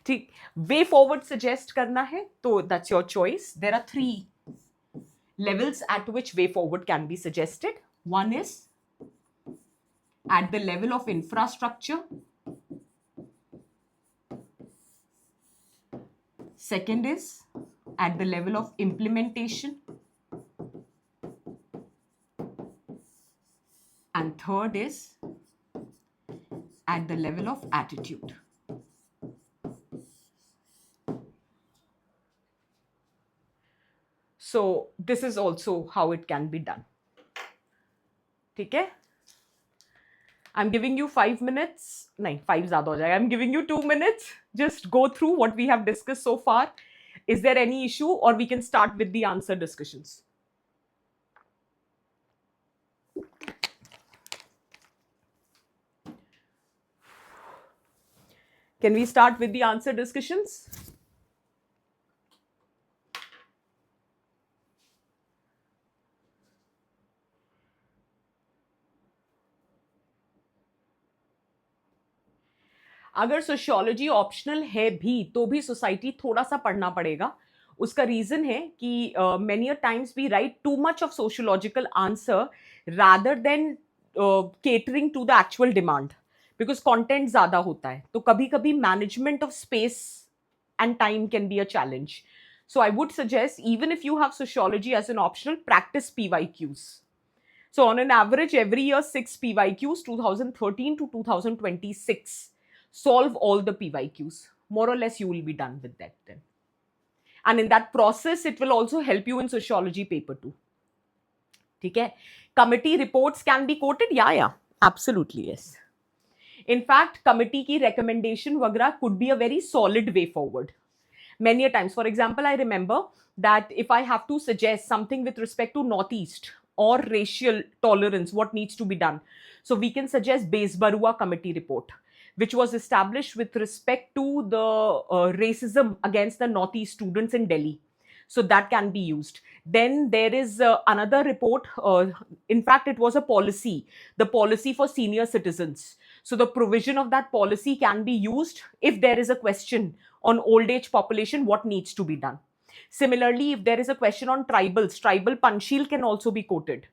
ठीक, way forward suggest करना है तो that's your choice. There are 3 levels at which way forward can be suggested. One is at the level of infrastructure, second is at the level of implementation, and third is at the level of attitude. So this is also how it can be done. ठीक है, I'm giving you 5 minutes. नहीं, 5 ज़्यादा हो जाएगा. I'm giving you 2 minutes. Just go through what we have discussed so far. Is there any issue, or we can start with the answer discussions? Can we start with the answer discussions? अगर sociology optional है भी तो भी society थोड़ा सा पढ़ना पड़ेगा. उसका रीजन है कि many a times we write too much of sociological answer rather than catering to the actual demand, because content ज्यादा होता है, तो कभी कभी management of space and time can be a challenge. So I would suggest, even if you have sociology as an optional, practice PYQs. So on an average, every year 6 PYQs, 2013 to 2026. Solve all the PYQs. More or less you will be done with that then. And in that process, it will also help you in sociology paper 2. Okay? Committee reports can be quoted? Yeah, absolutely, yes. In fact, committee ki recommendation वगैरह could be a very solid way forward. Many a times, for example, I remember that if I have to suggest something with respect to Northeast or racial tolerance, what needs to be done, so we can suggest Base Barua committee report, which was established with respect to the racism against the Northeast students in Delhi. So that can be used. Then there is another report. In fact, it was a policy, the policy for senior citizens. So the provision of that policy can be used if there is a question on old age population, what needs to be done. Similarly, if there is a question on tribals, tribal Panchsheel can also be quoted,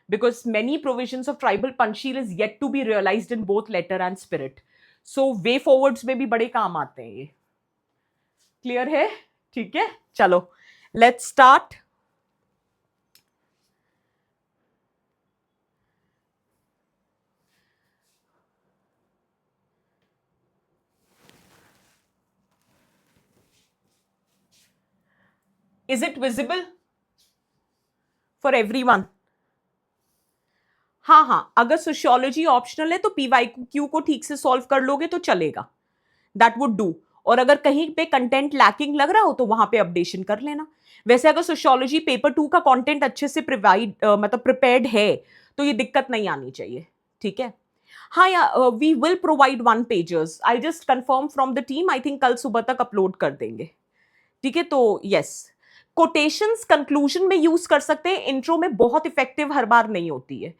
because many provisions of tribal Panchsheel is yet to be realized in both letter and spirit. So way forwards में भी बड़े काम आते हैं ये. Clear है? ठीक है, चलो let's start. Is it visible for everyone? हाँ, अगर सोशियोलॉजी ऑप्शनल है तो PYQ को ठीक से सॉल्व कर लोगे तो चलेगा, दैट वुड डू. और अगर कहीं पे कंटेंट लैकिंग लग रहा हो तो वहां पे अपडेशन कर लेना. वैसे अगर सोशियोलॉजी पेपर 2 का कंटेंट अच्छे से मतलब प्रिपेयर्ड है तो ये दिक्कत नहीं आनी चाहिए. ठीक है, हाँ, या we will provide 1 pagers. I just confirm from the team, I think कल सुबह तक अपलोड कर देंगे. ठीक है, तो यस, कोटेशंस कंक्लूजन में यूज कर सकते हैं, इंट्रो में बहुत इफेक्टिव हर बार नहीं होती है.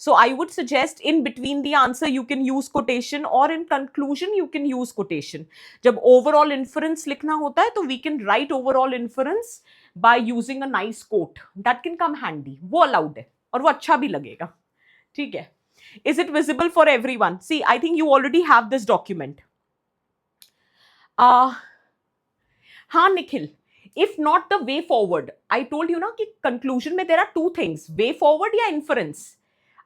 So I would suggest in between the answer you can use quotation, or in conclusion you can use quotation. जब overall inference लिखना होता है तो we can write overall inference by using a nice quote, that can come handy, वो allowed है और वो अच्छा भी लगेगा, ठीक है. Is it visible for everyone? See, I think you already have this document. हाँ Nikhil, if not the way forward, I told you ना कि conclusion में there are two things, way forward या inference.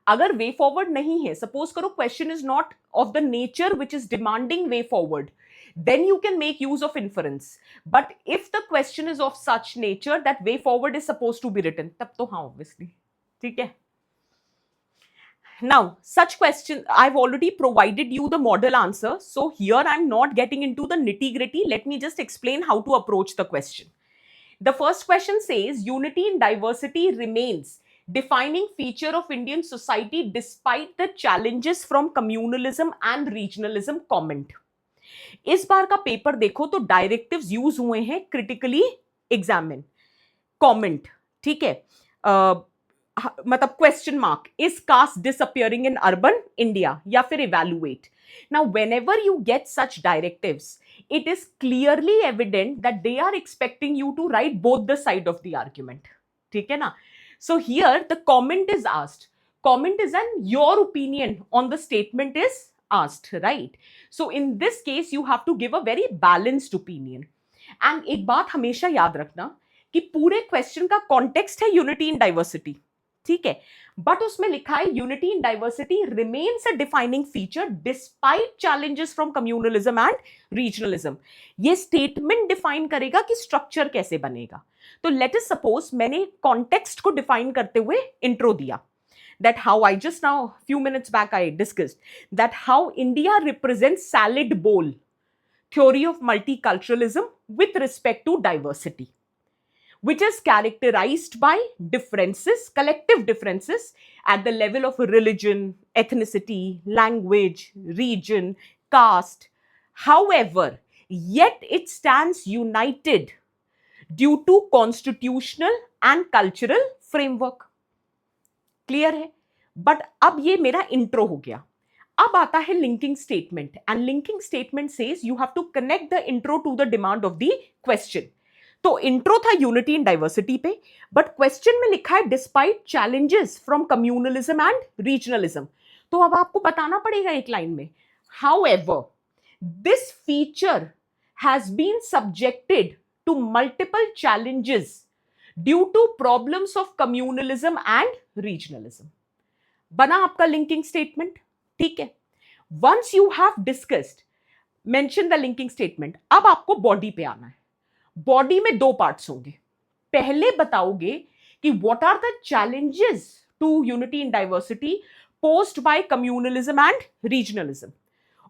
अगर way forward नहीं है, suppose करो question is not of the nature which is demanding way forward, then you can make use of inference. But if the question is of such nature that way forward is supposed to be written, तब तो हाँ obviously, ठीक है. Now, such question, I've already provided you the model answer. So here I'm not getting into the nitty-gritty. Let me just explain how to approach the question. The first question says, unity in diversity remains defining feature of Indian society despite the challenges from communalism and regionalism. Comment. इस बार का paper देखो तो directives use हुए हैं critically examine, comment, ठीक है. मतलब question mark, is caste disappearing in urban India, या फिर evaluate. Now whenever you get such directives, it is clearly evident that they are expecting you to write both the side of the argument, ठीक है ना. So here the comment is asked, comment is an your opinion on the statement is asked, right? So in this case you have to give a very balanced opinion. And एक बात हमेशा याद रखना कि पूरे क्वेश्चन का context है unity in diversity, ठीक है, बट उसमें लिखा है unity in diversity remains a defining feature despite challenges from communalism and regionalism. ये स्टेटमेंट डिफाइन करेगा कि स्ट्रक्चर कैसे बनेगा. तो लेट अस सपोज मैंने कॉन्टेक्स्ट को डिफाइन करते हुए इंट्रो दिया, that how I just now few minutes back I discussed that how India represents salad bowl theory of multiculturalism with respect to diversity, which is characterized by differences, collective differences at the level of religion, ethnicity, language, region, caste. However, yet it stands united due to constitutional and cultural framework. Clear है. But अब ये मेरा intro हो गया. अब आता है linking statement, and linking statement says you have to connect the intro to the demand of the question. तो इंट्रो था यूनिटी इन डाइवर्सिटी पे, बट क्वेश्चन में लिखा है despite challenges from communalism and regionalism. तो अब आपको बताना पड़ेगा एक लाइन में, however this feature has been subjected to multiple challenges due to problems of communalism and regionalism. बना आपका लिंकिंग स्टेटमेंट, ठीक है. Once you have discussed, mention the linking statement, अब आपको बॉडी पे आना है. बॉडी में दो पार्ट्स होंगे. पहले बताओगे कि what are the challenges to unity in diversity posed by communalism and regionalism,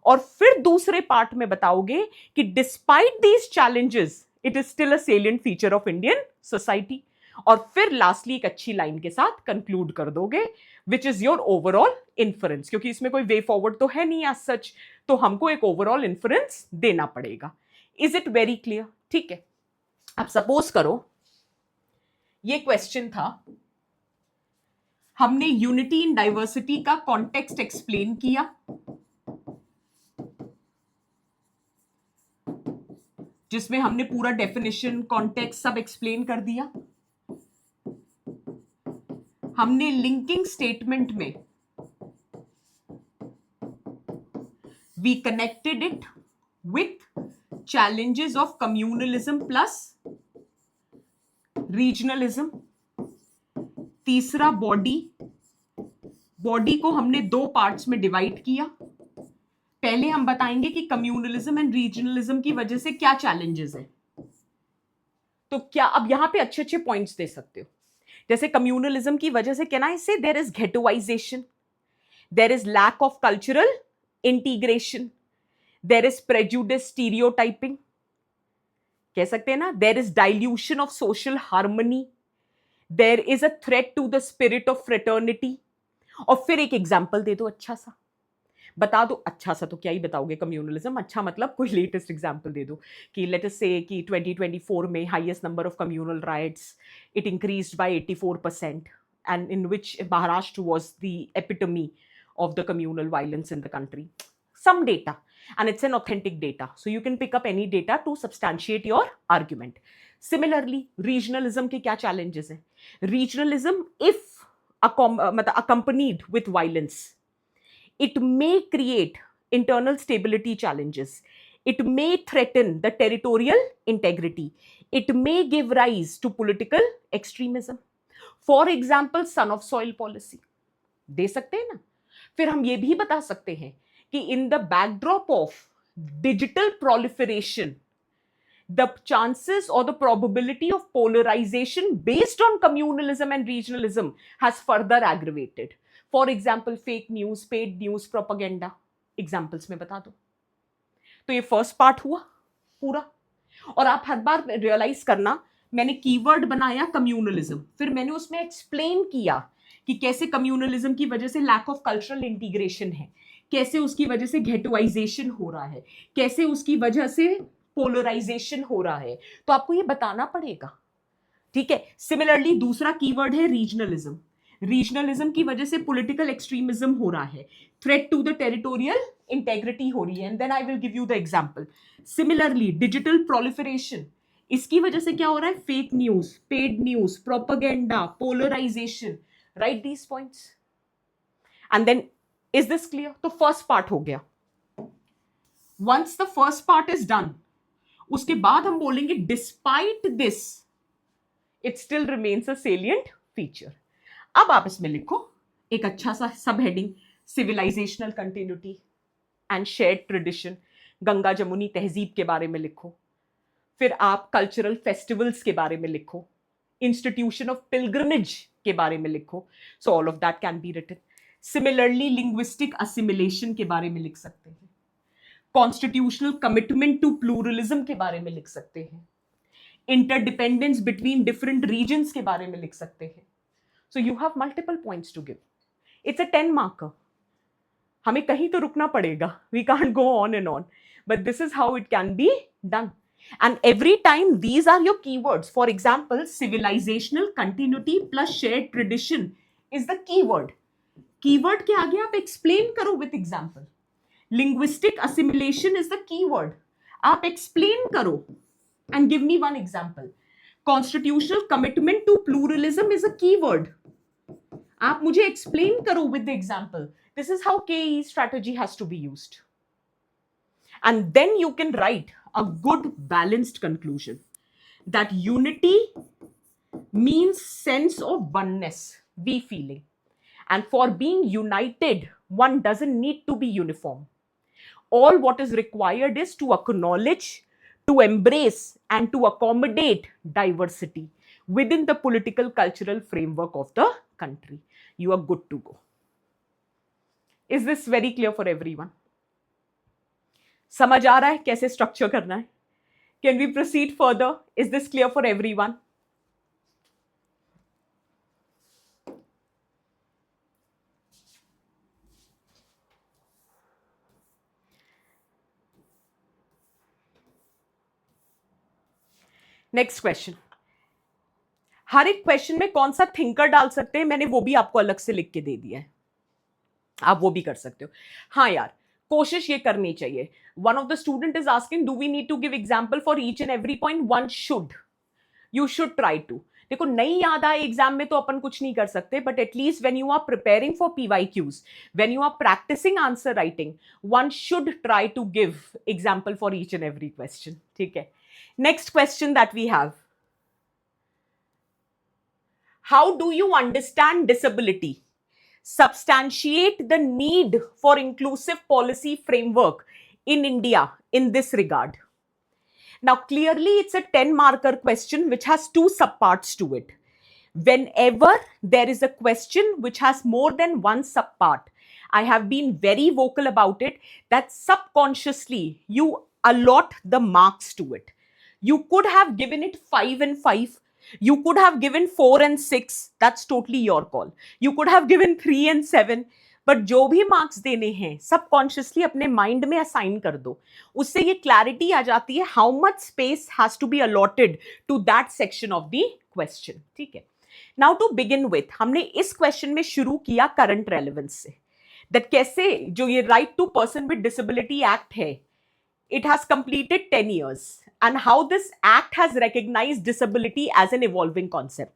और फिर दूसरे पार्ट में बताओगे कि despite these challenges it is still a salient feature of Indian society. और फिर लास्टली एक अच्छी लाइन के साथ कंक्लूड कर दोगे, which is your overall inference, क्योंकि इसमें कोई वे फॉरवर्ड तो है नहीं एज सच, तो हमको एक ओवरऑल इन्फरेंस देना पड़ेगा. Is it very clear? ठीक है. अब सपोज करो ये क्वेश्चन था, हमने यूनिटी इन डाइवर्सिटी का कॉन्टेक्स्ट एक्सप्लेन किया, जिसमें हमने पूरा डेफिनेशन, कॉन्टेक्स्ट सब एक्सप्लेन कर दिया. हमने लिंकिंग स्टेटमेंट में we connected it with challenges of communalism plus regionalism. तीसरा बॉडी, बॉडी को हमने दो पार्ट्स में डिवाइड किया. पहले हम बताएंगे कि कम्युनलिज्म एंड रीजनलिज्म की वजह से क्या चैलेंजेस है. तो क्या अब यहां पे अच्छे अच्छे पॉइंट्स दे सकते हो, जैसे कम्युनलिज्म की वजह से can I say there is ghettoization, there is lack of cultural integration, there is prejudice, stereotyping, कह सकते हैं ना, there is dilution of social harmony, there is a threat to the spirit of fraternity. और फिर एक example दे दो अच्छा सा, बता दो. अच्छा सा तो क्या ही बताओगे कम्युनलिज्म, अच्छा मतलब कोई लेटेस्ट एग्जाम्पल दे दो कि लेट अस से कि 2024 में highest number of communal riots, it increased by 84%, and in which Maharashtra was the epitome of the communal violence in the country. Some data, and it's an authentic data, so you can pick up any data to substantiate your argument. Similarly regionalism के क्या challenges हैं? Regionalism if मतलब accompanied with violence, it may create internal stability challenges, it may threaten the territorial integrity, it may give rise to political extremism. For example, son of soil policy दे सकते हैं ना. फिर हम ये भी बता सकते हैं कि in the backdrop of digital proliferation, the chances or the probability of polarization based on communalism and regionalism has further aggravated. For example, fake news, paid news, propaganda. Examples में बता दो. तो ये फर्स्ट पार्ट हुआ पूरा. और आप हर बार realise करना, मैंने कीवर्ड बनाया कम्युनलिज्म, फिर मैंने उसमें एक्सप्लेन किया कि कैसे कम्युनलिज्म की वजह से लैक ऑफ कल्चरल इंटीग्रेशन है, कैसे उसकी वजह से घेटोइजेशन हो रहा है, कैसे उसकी वजह से पोलराइजेशन हो रहा है. तो आपको ये बताना पड़ेगा. ठीक है. सिमिलरली दूसरा कीवर्ड है रीजनलिज्म. रीजनलिज्म की वजह से पॉलिटिकल एक्सट्रीमिज्म हो रहा है, threat to the territorial integrity हो रही है. And then I will give you the example. Similarly digital proliferation, इसकी वजह से क्या हो रहा है? Fake news, paid news, propaganda, polarization. Right these points. And then is this clear? तो फर्स्ट पार्ट हो गया. Once the first part is done, उसके बाद हम बोलेंगे despite this it still remains a salient feature. अब आप इसमें लिखो एक अच्छा सा सब heading, civilisational continuity and shared tradition. Ganga Jamuni तहजीब के बारे में लिखो. फिर आप कल्चरल फेस्टिवल्स के बारे में लिखो, इंस्टीट्यूशन ऑफ पिलग्रिमेज के बारे में लिखो. So all of that can be written. Similarly linguistic assimilation के बारे में लिख सकते हैं, कॉन्स्टिट्यूशनल कमिटमेंट टू प्लूरलिज्म के बारे में लिख सकते हैं, इंटरडिपेंडेंस बिटवीन डिफरेंट रीजन्स के बारे में लिख सकते हैं. So you have multiple points to give. It's a 10 marker. हमें कहीं तो रुकना पड़ेगा. We can't go on and on, but this is how it can be done. And every time these are your keywords. For example, civilizational continuity plus shared tradition is the keyword. Keyword के आगे आप explain करो with example. Linguistic assimilation is the keyword. आप explain करो and give me one example. Constitutional commitment to pluralism is a keyword. आप मुझे explain करो with the example. This is how KE strategy has to be used. And then you can write a good balanced conclusion that unity means sense of oneness, we feeling. And for being united, one doesn't need to be uniform. All what is required is to acknowledge, to embrace, and to accommodate diversity within the political cultural framework of the country. You are good to go. Is this very clear for everyone? समझ आ रहा है कैसे structure करना है? Can we proceed further? Is this clear for everyone? Next question. हर एक question में कौन सा थिंकर डाल सकते हैं, मैंने वो भी आपको अलग से लिख के दे दिया है. आप वो भी कर सकते हो. हाँ यार, कोशिश ये करनी चाहिए. One of the student is asking, do we need to give example for each and every point? One should. You should try to. देखो, नहीं याद आए एग्जाम में तो अपन कुछ नहीं कर सकते, but at least when you are preparing for PYQs, when you are practicing answer writing, one should try to give example for each and every question. ठीक है. Next question that we have. How do you understand disability? Substantiate the need for inclusive policy framework in India in this regard. Now, clearly, it's a 10 marker question which has two subparts to it. Whenever there is a question which has more than one subpart, I have been very vocal about it that subconsciously you allot the marks to it. You could have given it 5 and 5. You could have given 4 and 6. That's totally your call. You could have given 3 and 7. But जो भी marks देने हैं subconsciously अपने mind में assign कर दो. उससे ये क्लैरिटी आ जाती है how much space has to be allotted to that section of the question. ठीक है. नाउ टू बिगिन विथ, हमने इस क्वेश्चन में शुरू किया करंट रेलेवेंस से, दैट कैसे जो ये right to person with disability act है, it has completed 10 years, and how this act has recognized disability as an evolving concept.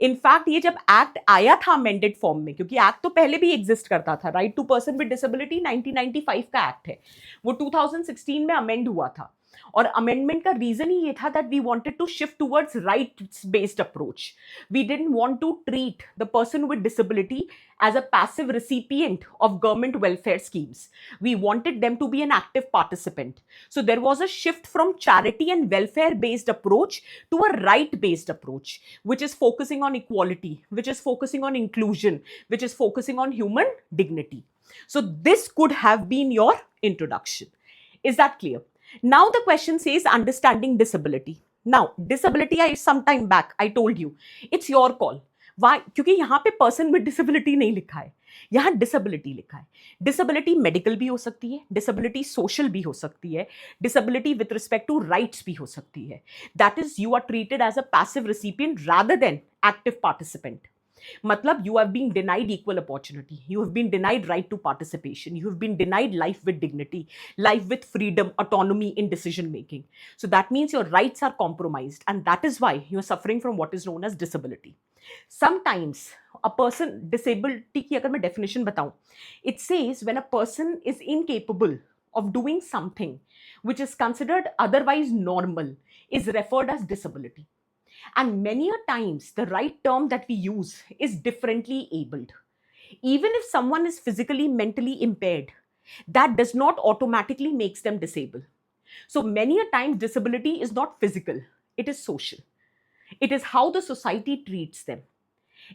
In fact ये जब एक्ट आया था अमेंडेड फॉर्म में, क्योंकि एक्ट तो पहले भी एग्जिस्ट करता था, right to person with disability 1995 का एक्ट है, वो 2016 में अमेंड हुआ था। और अमेंडमेंट का रीजन ही ये था that we wanted to shift towards rights based approach. We didn't want to treat the person with disability as a passive recipient of government welfare schemes. We wanted them to be an active participant. So there was a shift from charity and welfare based approach to a right based approach, which is focusing on equality, which is focusing on inclusion, which is focusing on human dignity. So this could have been your introduction. Is that clear? Now the question says understanding disability. Now disability, sometime back I told you, it's your call. Why? क्योंकि यहाँ पे person with disability नहीं लिखा है, यहाँ disability लिखा है। Disability medical भी हो सकती है, डिसेबिलिटी सोशल भी हो सकती है, disability with respect to rights भी हो सकती है। That is you are treated as a passive recipient rather than active participant. मतलब you have been denied equal opportunity, you have been denied right to participation, you have been denied life with dignity, life with freedom, autonomy in decision making. So that means your rights are compromised, and that is why you are suffering from what is known as disability. Sometimes a person, disability की अगर मैं definition बताऊं, it says when a person is incapable of doing something which is considered otherwise normal is referred as disability. And many a times the right term that we use is differently abled. Even if someone is physically, mentally impaired, that does not automatically makes them disabled. So many a times disability is not physical, it is social. It is how the society treats them.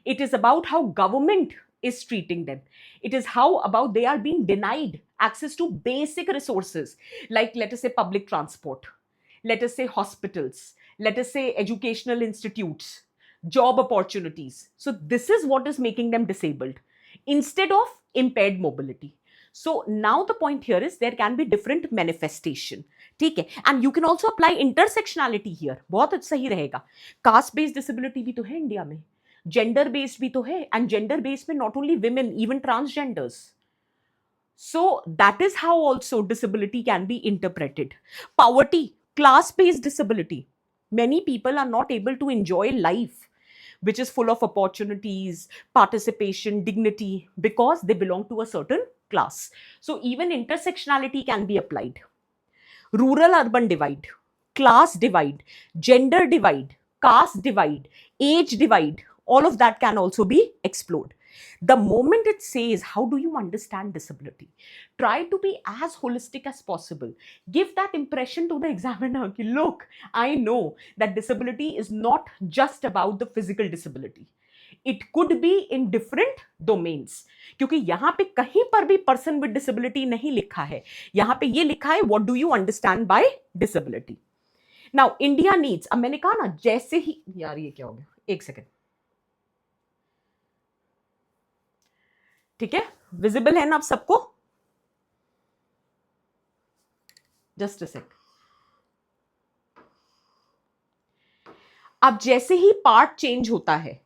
It is about how government is treating them. It is how about they are being denied access to basic resources, like let us say public transport, let us say hospitals, let us say educational institutes, job opportunities. So this is what is making them disabled instead of impaired mobility. So now the point here is there can be different manifestation. ठीक है, and you can also apply intersectionality here. बहुत सही रहेगा। Caste based disability भी तो है India में, gender based भी तो है, एंड जेंडर बेस्ड में not only women, even transgenders. So that is how also disability can be interpreted. Poverty, class based disability. Many people are not able to enjoy life which is full of opportunities, participation, dignity, because they belong to a certain class. So even intersectionality can be applied. Rural urban divide, class divide, gender divide, caste divide, age divide, all of that can also be explored. The moment it says how do you understand disability, try to be as holistic as possible. Give that impression to the examiner ki, look, I know that disability is not just about the physical disability, it could be in different domains. क्योंकि यहाँ पे कहीं पर भी person with disability नहीं लिखा है, यहाँ पे ये लिखा है what do you understand bye disability. Now India needs, अब मैंने कहा ना जैसे ही, यार ये क्या हो गया, एक सेकेंड, ठीक है, विजिबल है ना अब सबको? जस्ट अ सेक. अब जैसे ही पार्ट चेंज होता है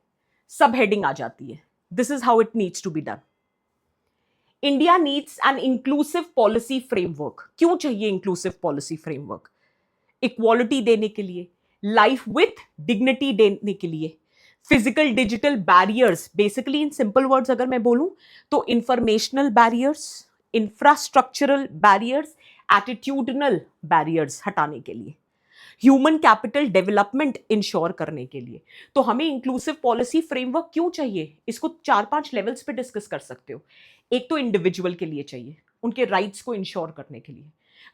सब हेडिंग आ जाती है. This is how it needs to be done. India needs an inclusive policy framework. क्यों चाहिए इंक्लूसिव पॉलिसी फ्रेमवर्क? इक्वालिटी देने के लिए, लाइफ विथ डिग्निटी देने के लिए, physical digital barriers, basically in simple words अगर मैं बोलूं तो informational barriers, infrastructural barriers, attitudinal barriers हटाने के लिए, ह्यूमन कैपिटल डेवलपमेंट इंश्योर करने के लिए. तो हमें इंक्लूसिव पॉलिसी फ्रेमवर्क क्यों चाहिए? इसको 4-5 लेवल्स पे डिस्कस कर सकते हो. एक तो इंडिविजुअल के लिए चाहिए, उनके राइट्स को इंश्योर करने के लिए,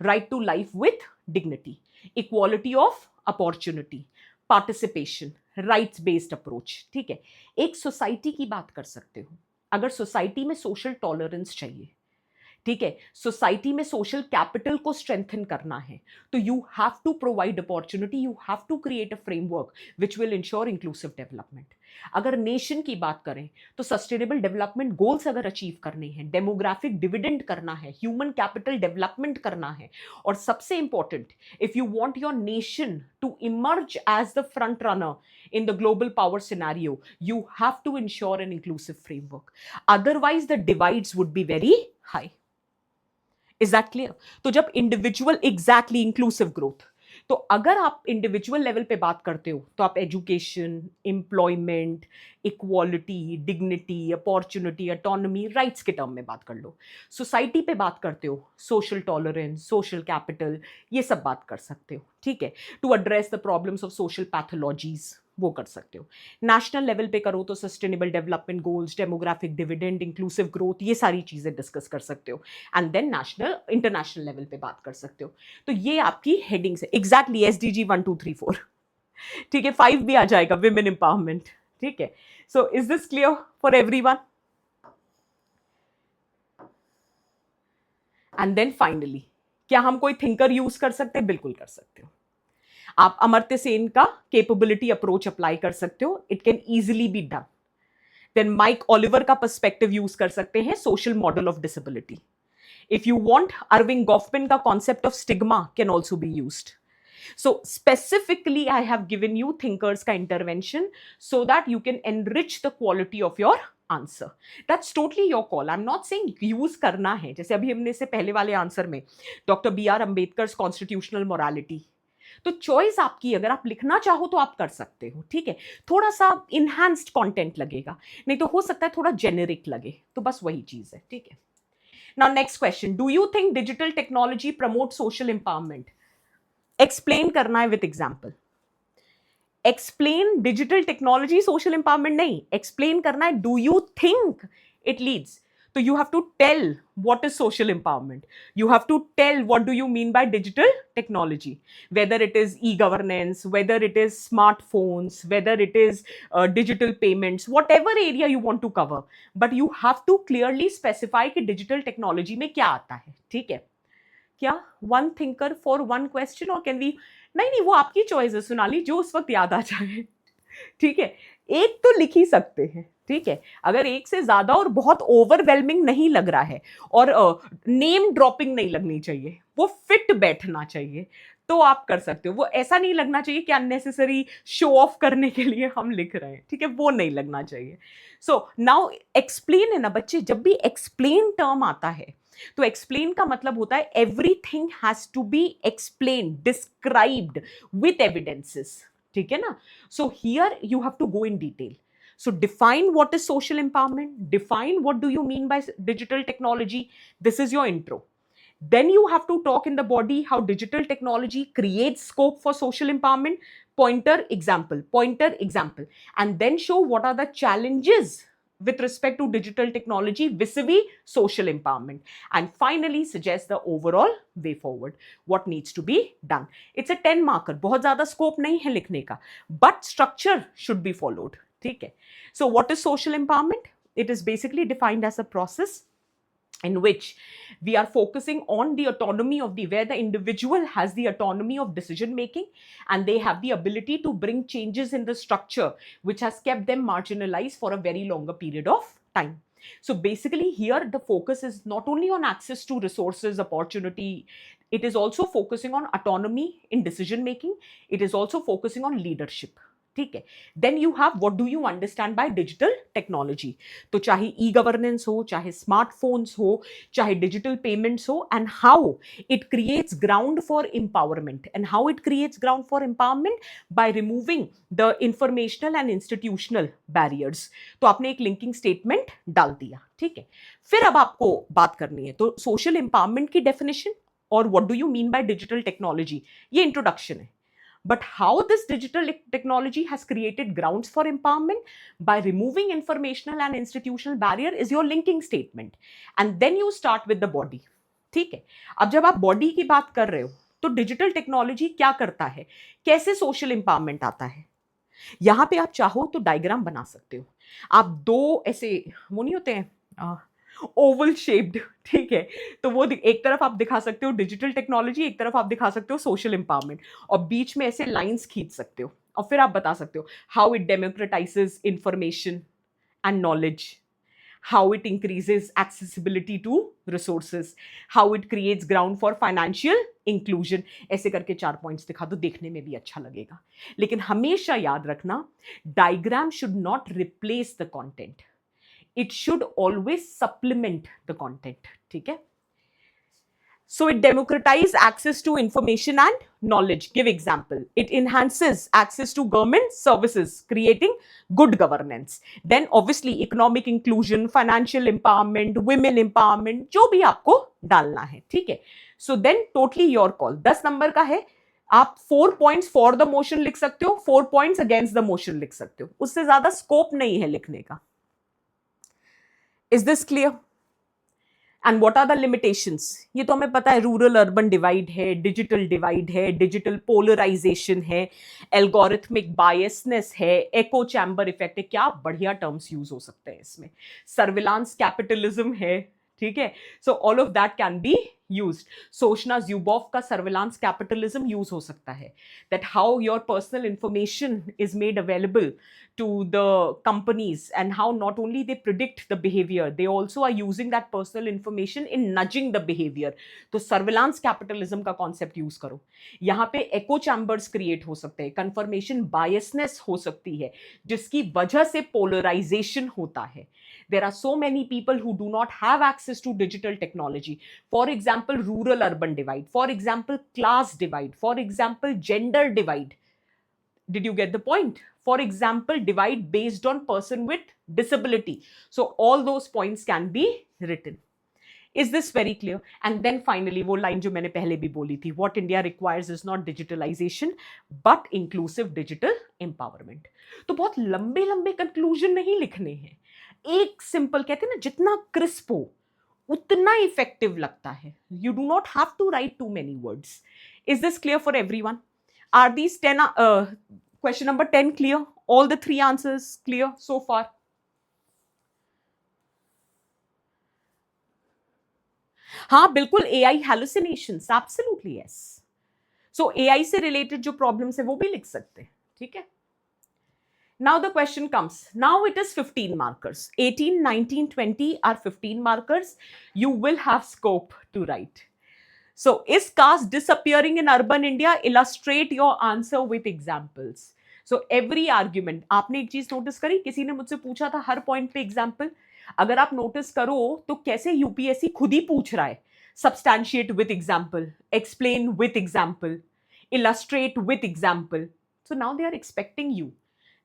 right to life with dignity, equality of opportunity, participation, rights based approach. ठीक है, एक सोसाइटी की बात कर सकते हो. अगर सोसाइटी में सोशल टॉलरेंस चाहिए, ठीक है, सोसाइटी में सोशल कैपिटल को स्ट्रेंथन करना है, तो you have to provide opportunity, you have to create a framework which will ensure inclusive development. अगर नेशन की बात करें तो सस्टेनेबल डेवलपमेंट गोल्स अगर अचीव करने हैं, डेमोग्राफिक डिविडेंड करना है, ह्यूमन कैपिटल डेवलपमेंट करना है, और सबसे important, if you want your nation to emerge as the front runner in the global power scenario, you have to ensure an inclusive framework. Otherwise, the divides would be very high. Is that clear? तो जब individual, exactly inclusive growth, तो अगर आप individual level पे बात करते हो तो आप education, employment, equality, dignity, opportunity, autonomy, rights के टर्म में बात कर लो। सोसाइटी पे बात करते हो, सोशल टॉलरेंस, सोशल कैपिटल, ये सब बात कर सकते हो, ठीक है। To address the problems of social pathologies, वो कर सकते हो। नेशनल लेवल पे करो तो sustainable development goals, demographic dividend, inclusive growth, ये सारी चीजें डिस्कस कर सकते हो। And then national, international level पे बात कर सकते हो। तो ये आपकी हेडिंग्स है, एग्जैक्टली SDG 1 2 3 4, ठीक है। 5 भी आ जाएगा, विमेन एम्पावरमेंट, ठीक है। So is this clear for everyone? And then finally, क्या हम कोई थिंकर यूज कर सकते हैं? बिल्कुल कर सकते हो। आप अमर्त्य सेन का कैपेबिलिटी अप्रोच अप्लाई कर सकते हो, it can easily be done. Then Mike Oliver का पर्सपेक्टिव यूज कर सकते हैं, social model of disability. If you want, Erving Goffman का concept of stigma can also be used. So specifically, I have given you thinkers ka intervention so that you can enrich the quality of your answer. That's totally your call. I'm not saying use करना है, जैसे अभी हमने से पहले वाले answer में doctor BR Ambedkar constitutional morality, तो चॉइस आपकी, अगर आप लिखना चाहो तो आप कर सकते हो, ठीक है। थोड़ा सा इनहैंस्ड कंटेंट लगेगा, नहीं तो हो सकता है थोड़ा जेनेरिक लगे, तो बस वही चीज है, ठीक है। Now next question, do you think digital technology promote social empowerment? Explain करना है with example. Explain digital technology social empowerment नहीं, एक्सप्लेन करना है do you think it leads. तो you have to tell what is social empowerment. You have to tell what do you mean by digital technology, whether it is e-governance, whether it is smartphones, whether it is digital payments, whatever area you want to cover, but you have to clearly specify कि digital technology में क्या आता है, ठीक है। क्या one thinker for one question, और can we, नहीं नहीं, वो आपकी चॉइस है सोनाली, जो उस वक्त याद आ जाए, ठीक है। एक तो लिख ही सकते हैं, ठीक है। अगर एक से ज्यादा और बहुत ओवरवेलमिंग नहीं लग रहा है, और नेम ड्रॉपिंग नहीं लगनी चाहिए, वो फिट बैठना चाहिए, तो आप कर सकते हो। वो ऐसा नहीं लगना चाहिए कि अननेसेसरी शो ऑफ करने के लिए हम लिख रहे हैं, ठीक है, वो नहीं लगना चाहिए। सो नाउ एक्सप्लेन है ना बच्चे, जब भी एक्सप्लेन टर्म आता है तो एक्सप्लेन का मतलब होता है everything has to be explain, described with evidences, ठीक है ना। So here you have to go in detail. So define what is social empowerment, define what do you mean by digital technology. This is your intro. Then you have to talk in the body how digital technology creates scope for social empowerment. Pointer example, and then show what are the challenges with respect to digital technology vis-a-vis social empowerment, and finally suggest the overall way forward, what needs to be done. It's a 10 marker, बहुत ज़्यादा scope नहीं है लिखने का, but structure should be followed, ठीक है। So what is social empowerment? It is basically defined as a process in which we are focusing on the autonomy of where the individual has the autonomy of decision making, and they have the ability to bring changes in the structure which has kept them marginalized for a very longer period of time. So basically here the focus is not only on access to resources, opportunity, it is also focusing on autonomy in decision making, it is also focusing on leadership, ठीक है। Then you have what do you understand by digital technology, तो चाहे e governance हो, चाहे smartphones हो, चाहे digital payments हो, and how it creates ground for empowerment, and how it creates ground for empowerment by removing the informational and institutional barriers. तो आपने एक लिंकिंग स्टेटमेंट डाल दिया, ठीक है। फिर अब आपको बात करनी है, तो सोशल एम्पावरमेंट की डेफिनेशन और what do you mean by digital technology, ये इंट्रोडक्शन है। But how this digital technology has created grounds for empowerment by removing informational and institutional barrier is your linking statement. And then you start with the body. ठीक है। अब जब आप body की बात कर रहे हो तो डिजिटल टेक्नोलॉजी क्या करता है, कैसे सोशल एम्पावरमेंट आता है, यहां पे आप चाहो तो डायग्राम बना सकते हो। आप दो ऐसे, वो नहीं होते हैं ओवल शेप्ड, ठीक है, तो वो एक तरफ आप दिखा सकते हो डिजिटल टेक्नोलॉजी, एक तरफ आप दिखा सकते हो सोशल एम्पावरमेंट, और बीच में ऐसे लाइंस खींच सकते हो, और फिर आप बता सकते हो how it democratises information and knowledge, how it increases accessibility to resources, how it creates ground for financial inclusion. ऐसे करके 4 पॉइंट्स दिखा दो, देखने में भी अच्छा लगेगा। लेकिन हमेशा याद रखना, diagram should not replace the content, it should always supplement the content, ठीक है। So it democratizes access to information and knowledge. Give example. It enhances access to government services, creating good governance. Then obviously economic inclusion, financial empowerment, women empowerment, जो भी आपको डालना है, ठीक है. So then totally your call. 10 number का है. आप 4 पॉइंट्स फॉर द मोशन लिख सकते हो, 4 पॉइंट्स अगेंस्ट द मोशन लिख सकते हो. उससे ज्यादा स्कोप नहीं है लिखने का. Is this clear? And what are the limitations? ये तो हमें पता है, रूरल अर्बन डिवाइड है, डिजिटल डिवाइड है, डिजिटल पोलराइजेशन है, एल्गोरिथमिक बायसनेस है, एको चैम्बर इफेक्ट है. क्या बढ़िया टर्म्स यूज हो सकते हैं इसमें. सर्विलांस कैपिटलिज्म है, ठीक है. So all of that can be used. Shoshana Zuboff का सर्विलांस कैपिटलिज्म यूज हो सकता है. That how your personal information is made available to the companies, and how not only they predict the behavior, they also are using that personal information in nudging the behavior. तो surveillance capitalism का concept use करो. यहाँ पे एको chambers create हो सकते हैं, confirmation biasness हो सकती है जिसकी वजह से पोलराइजेशन होता है. There are so many people who do not have access to digital technology. For example, rural urban divide. For example, class divide. For example, gender divide. Did you get the point? For example, divide based on person with disability. So all those points can be written. Is this very clear? And then finally, वो line जो मैंने पहले भी बोली थी, what India requires is not digitalization, but inclusive digital empowerment. तो बहुत लंबे लंबे conclusion नहीं लिखने हैं. एक simple, कहते हैं ना, जितना crisp हो उतना effective लगता है. You do not have to write too many words. Is this clear for everyone? Are these 10 question number 10 clear? All the 3 answers clear so far? हाँ बिल्कुल. AI hallucinations, absolutely yes. So AI से related जो problems है वो भी लिख सकते हैं, ठीक है. Now the question comes. Now it is 15 markers. 18, 19, 20 are 15 markers. You will have scope to write. So, is caste disappearing in urban India? Illustrate your answer with examples. So, every argument. आपने एक चीज notice करी, किसी ने मुझसे पूछा था हर point पे एग्जाम्पल. अगर आप नोटिस करो तो कैसे यूपीएससी खुद ही पूछ रहा है. Substantiate with example, explain with example, illustrate with example. So now they are expecting you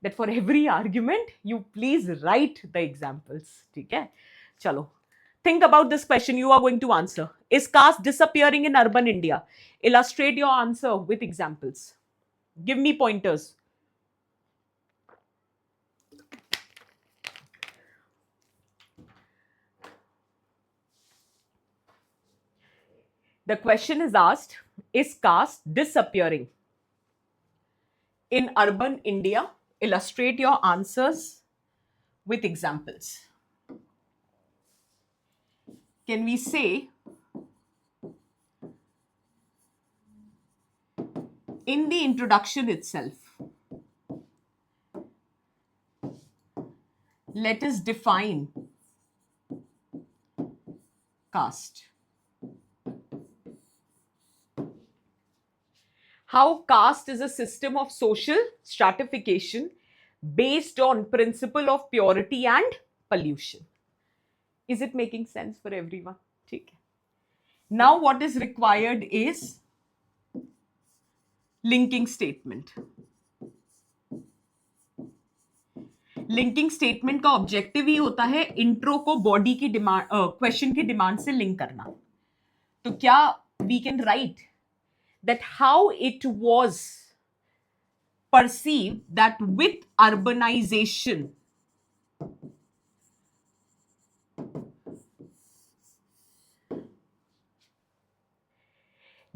that for every argument you please write the examples. ठीक है, चलो. Think about this question you are going to answer. Is caste disappearing in urban India? Illustrate your answer with examples. Give me pointers. The question is asked, is caste disappearing in urban India? Illustrate your answers with examples. Can we say, in the introduction itself, let us define caste. How caste is a system of social stratification based on principle of purity and pollution. Is it making sense for everyone? ठीक है. Now what is required is linking statement. Linking statement का objective ही होता है intro को body की demand, question की demand से लिंक करना. तो क्या we can write that how it was perceived that with urbanization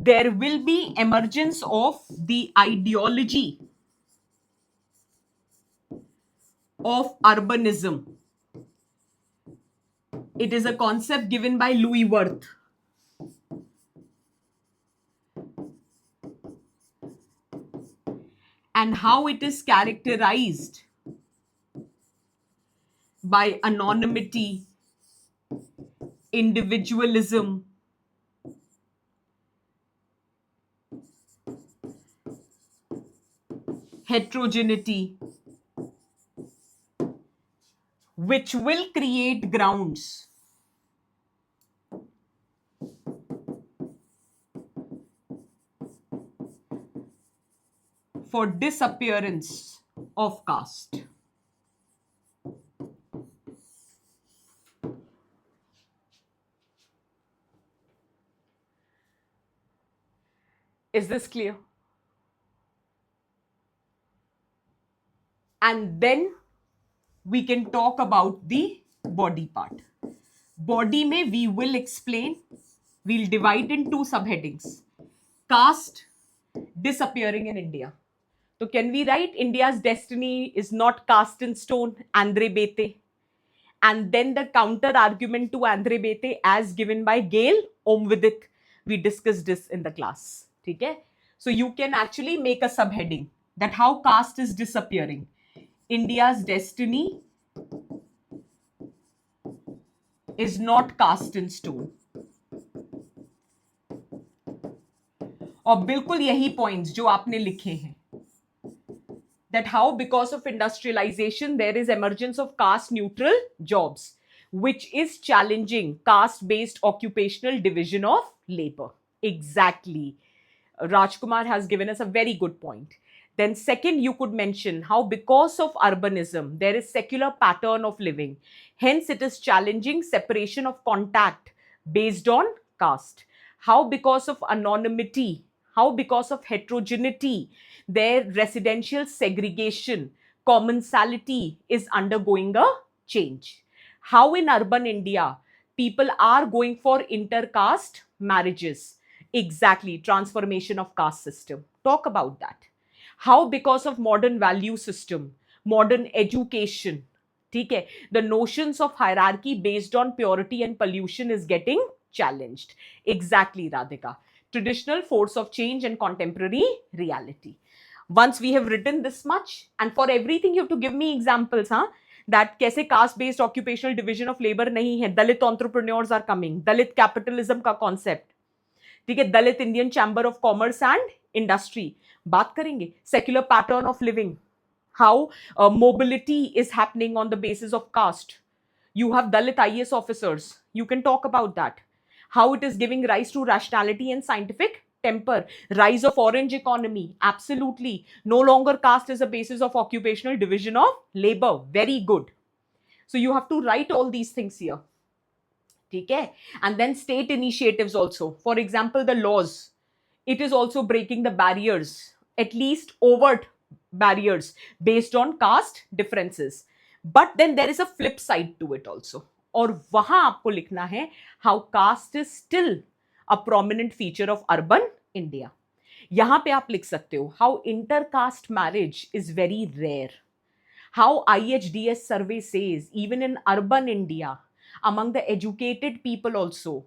there will be emergence of the ideology of urbanism. It is a concept given by Louis Wirth. And how it is characterized by anonymity, individualism, heterogeneity, which will create grounds for disappearance of caste. Is this clear? And then we can talk about the body part. Body mein we will explain, we'll divide in two subheadings. Caste disappearing in India. So can we write India's destiny is not cast in stone, Andre Bete? And then the counter argument to Andre Bete as given by Gail Omvidit. We discussed this in the class. Okay? So you can actually make a subheading that how caste is disappearing. India's destiny is not cast in stone. और बिल्कुल यही points जो आपने लिखे हैं, that how because of industrialization there is emergence of caste neutral jobs which is challenging caste based occupational division of labor. Exactly. Rajkumar has given us a very good point. Then second, you could mention how because of urbanism there is secular pattern of living, hence it is challenging separation of contact based on caste. How because of anonymity, how because of heterogeneity their residential segregation commensality is undergoing a change. How in urban India people are going for intercaste marriages. Exactly, transformation of caste system. Talk about that. How because of modern value system, modern education, okay, the notions of hierarchy based on purity and pollution is getting challenged. Exactly, Radhika. Traditional force of change and contemporary reality. Once we have written this much, and for everything you have to give me examples, huh? That कैसे caste based occupational division of labor नहीं है. Dalit entrepreneurs are coming. Dalit capitalism का concept. ठीक है, Dalit Indian Chamber of Commerce and Industry बात करेंगे. Secular pattern of living, how mobility is happening on the basis of caste. You have Dalit IAS officers. You can talk about that. How it is giving rise to rationality and scientific temper. Rise of orange economy. Absolutely. No longer caste is a basis of occupational division of labor. Very good. So you have to write all these things here. Okay? And then state initiatives also. For example, the laws. It is also breaking the barriers, at least overt barriers based on caste differences. But then there is a flip side to it also. और वहां आपको लिखना है how caste is still a prominent feature of urban India. यहां पे आप लिख सकते हो how intercaste marriage is very rare. How IHDS survey says even in urban India, among the educated people also,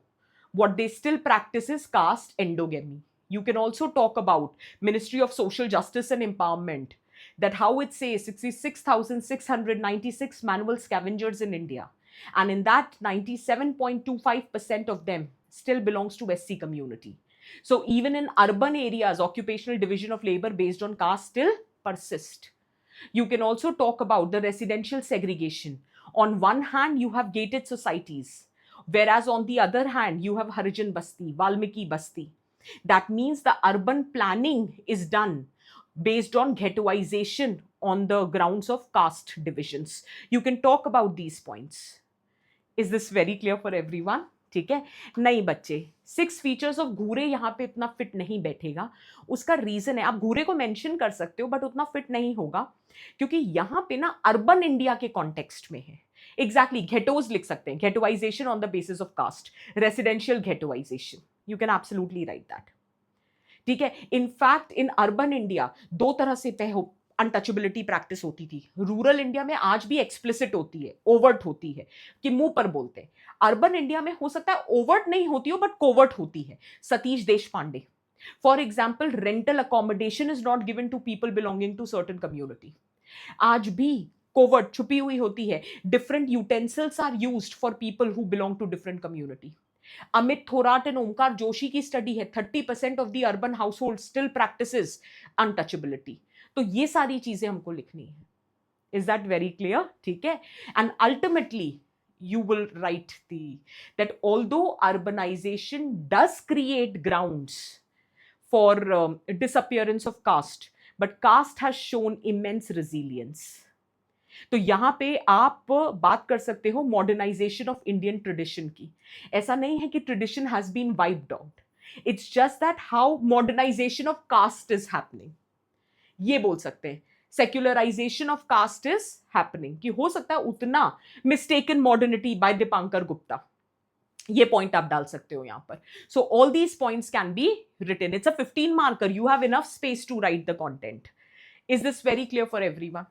what they still practice is caste endogamy. You can also talk about Ministry of Social Justice and Empowerment, that how it says 66,696 manual scavengers in India. And in that, 97.25% of them still belongs to SC community. So even in urban areas, occupational division of labor based on caste still persist. You can also talk about the residential segregation. On one hand, you have gated societies, whereas on the other hand, you have Harijan Basti, Valmiki Basti. That means the urban planning is done based on ghettoization on the grounds of caste divisions. You can talk about these points. Is this very clear for everyone? ठीक है. नहीं बच्चे, 6 features of घूरे यहाँ पे इतना fit नहीं बैठेगा. उसका रीजन है, आप घूरे को मेंशन कर सकते हो बट उतना फिट नहीं होगा क्योंकि यहाँ पे ना अर्बन इंडिया के कॉन्टेक्स्ट में है. एग्जैक्टली, घेटोज लिख सकते हैं, ghettoisation on the basis of caste, residential ghettoisation. You can absolutely write that. ठीक है. इनफैक्ट इन अर्बन इंडिया दो तरह से अनटचेबिलिटी प्रैक्टिस होती थी. रूरल इंडिया में आज भी एक्सप्लिसिट होती है, ओवर्ट होती है कि मुंह पर बोलते हैं. अर्बन इंडिया में हो सकता है ओवर्ट नहीं होती हो बट कोवर्ट होती है. Satish Deshpande for example, rental accommodation is not given to people belonging to certain community. आज भी कोवर्ट छुपी हुई होती है. Different utensils are used for people who belong to different community. Amit Thorat and Omkar Joshi की स्टडी है, 30% of the urban household still practises untouchability. तो ये सारी चीजें हमको लिखनी है. Is that very clear? ठीक है. And ultimately you will write that although urbanization does create grounds for disappearance of caste, but caste has shown immense resilience. तो यहां पे आप बात कर सकते हो मॉडर्नाइजेशन ऑफ इंडियन ट्रेडिशन की. ऐसा नहीं है कि tradition has been wiped out, it's just that how modernisation of caste is happening. ये बोल सकते हैं secularisation of caste is happening, कि हो सकता है उतना mistaken modernity by Dipankar Gupta. ये पॉइंट आप डाल सकते हो यहां पर. So all these points can be written. It's a 15 marker. You have enough space to write the content. Is this very clear for everyone?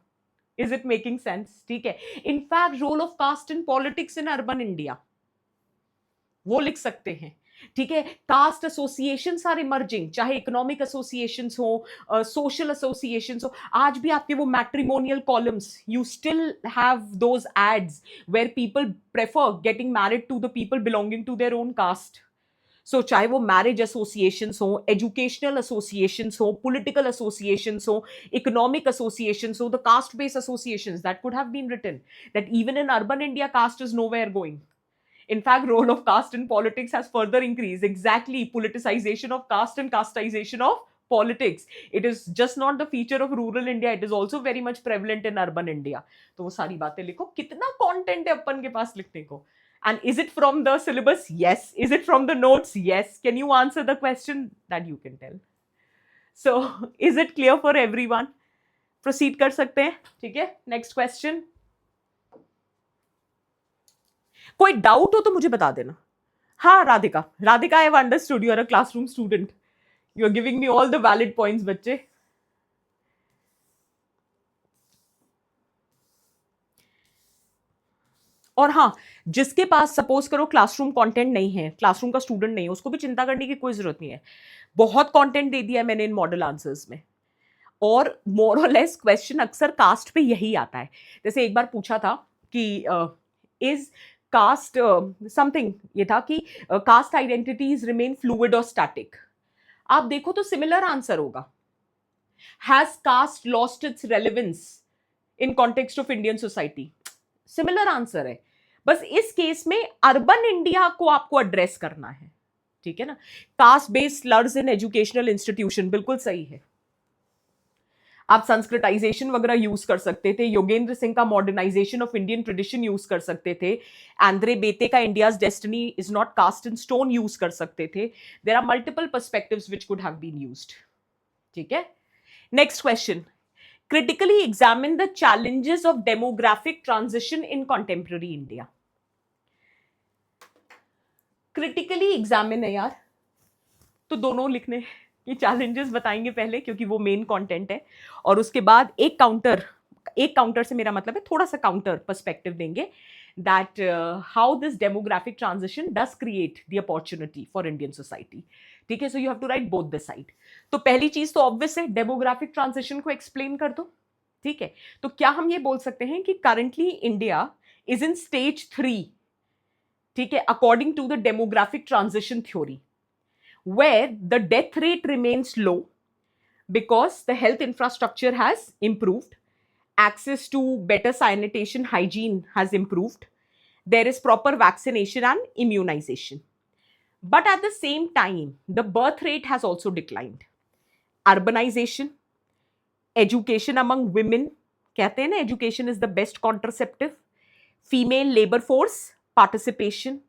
Is it making sense? ठीक है. In fact role of caste in politics in urban India, वो लिख सकते हैं. ठीक है. Caste associations are emerging, चाहे economic associations हो, सोशल एसोसिएशंस हो. आज भी आपके वो matrimonial columns, you still have those ads where people prefer getting married to the people belonging to their own caste. So चाहे वो मैरिज एसोसिएशंस हो, एजुकेशनल एसोसिएशंस हो, पॉलिटिकल एसोसिएशंस हो, इकोनॉमिक एसोसिएशंस हो, the caste based associations, that could have been written that even in urban India caste is nowhere going. In fact, role of caste in politics has further increased. Exactly, politicization of caste and casteization of politics. It is just not the feature of rural India. It is also very much prevalent in urban India. तो वो सारी बातें लिखो. कितना content है अपन के पास लिखने को? And is it from the syllabus? Yes. Is it from the notes? Yes. Can you answer the question? That you can tell. So, is it clear for everyone? Proceed कर सकते हैं. ठीक है. Next question. कोई doubt हो तो मुझे बता देना. हाँ Radhika, Radhika I have understood you are a classroom student. You are giving me all the valid points बच्चे. और हाँ, जिसके पास सपोज करो क्लासरूम कंटेंट नहीं है, क्लासरूम का स्टूडेंट नहीं है, उसको भी चिंता करने की कोई जरूरत नहीं है. बहुत कंटेंट दे दिया है मैंने इन मॉडल आंसर्स में, और मोर और लेस क्वेश्चन अक्सर कास्ट पे यही आता है. जैसे एक बार पूछा था कि इज कास्ट समथिंग, ये था कि कास्ट आइडेंटिटीज रिमेन फ्लूइड और स्टैटिक. आप देखो तो सिमिलर आंसर होगा. Has caste lost its relevance in context of Indian society? Similar answer है. बस इस केस में अर्बन इंडिया को आपको एड्रेस करना है. ठीक है ना. Caste based slurs in educational institution, बिल्कुल सही है. आप संस्कृताइजेशन वगैरह यूज कर सकते थे. योगेंद्र सिंह का modernisation of Indian tradition use कर सकते थे. एंड्रे बेते का India's destiny is not caste in stone use कर सकते थे. There are multiple perspectives which could have been used. ठीक है. Next question. critically examine the challenges of demographic transition in contemporary India. critically examine है यार, तो दोनों लिखने. ये challenges बताएंगे पहले क्योंकि वो मेन कंटेंट है, और उसके बाद एक काउंटर से मेरा मतलब है थोड़ा सा काउंटर पर्सपेक्टिव देंगे that how this demographic transition does create the opportunity for Indian society. ठीक है. So you have to write both the side. तो पहली चीज तो ऑब्वियस है, डेमोग्राफिक ट्रांजिशन को एक्सप्लेन कर दो. ठीक है. तो क्या हम ये बोल सकते हैं कि currently India is in stage 3, ठीक है, according to the demographic transition theory, where the death rate remains low because the health infrastructure has improved, access to better sanitation, hygiene has improved, there is proper vaccination and immunization. But at the same time, the birth rate has also declined. Urbanization, education among women, कहते हैं ना education is the best contraceptive, female labor force participation,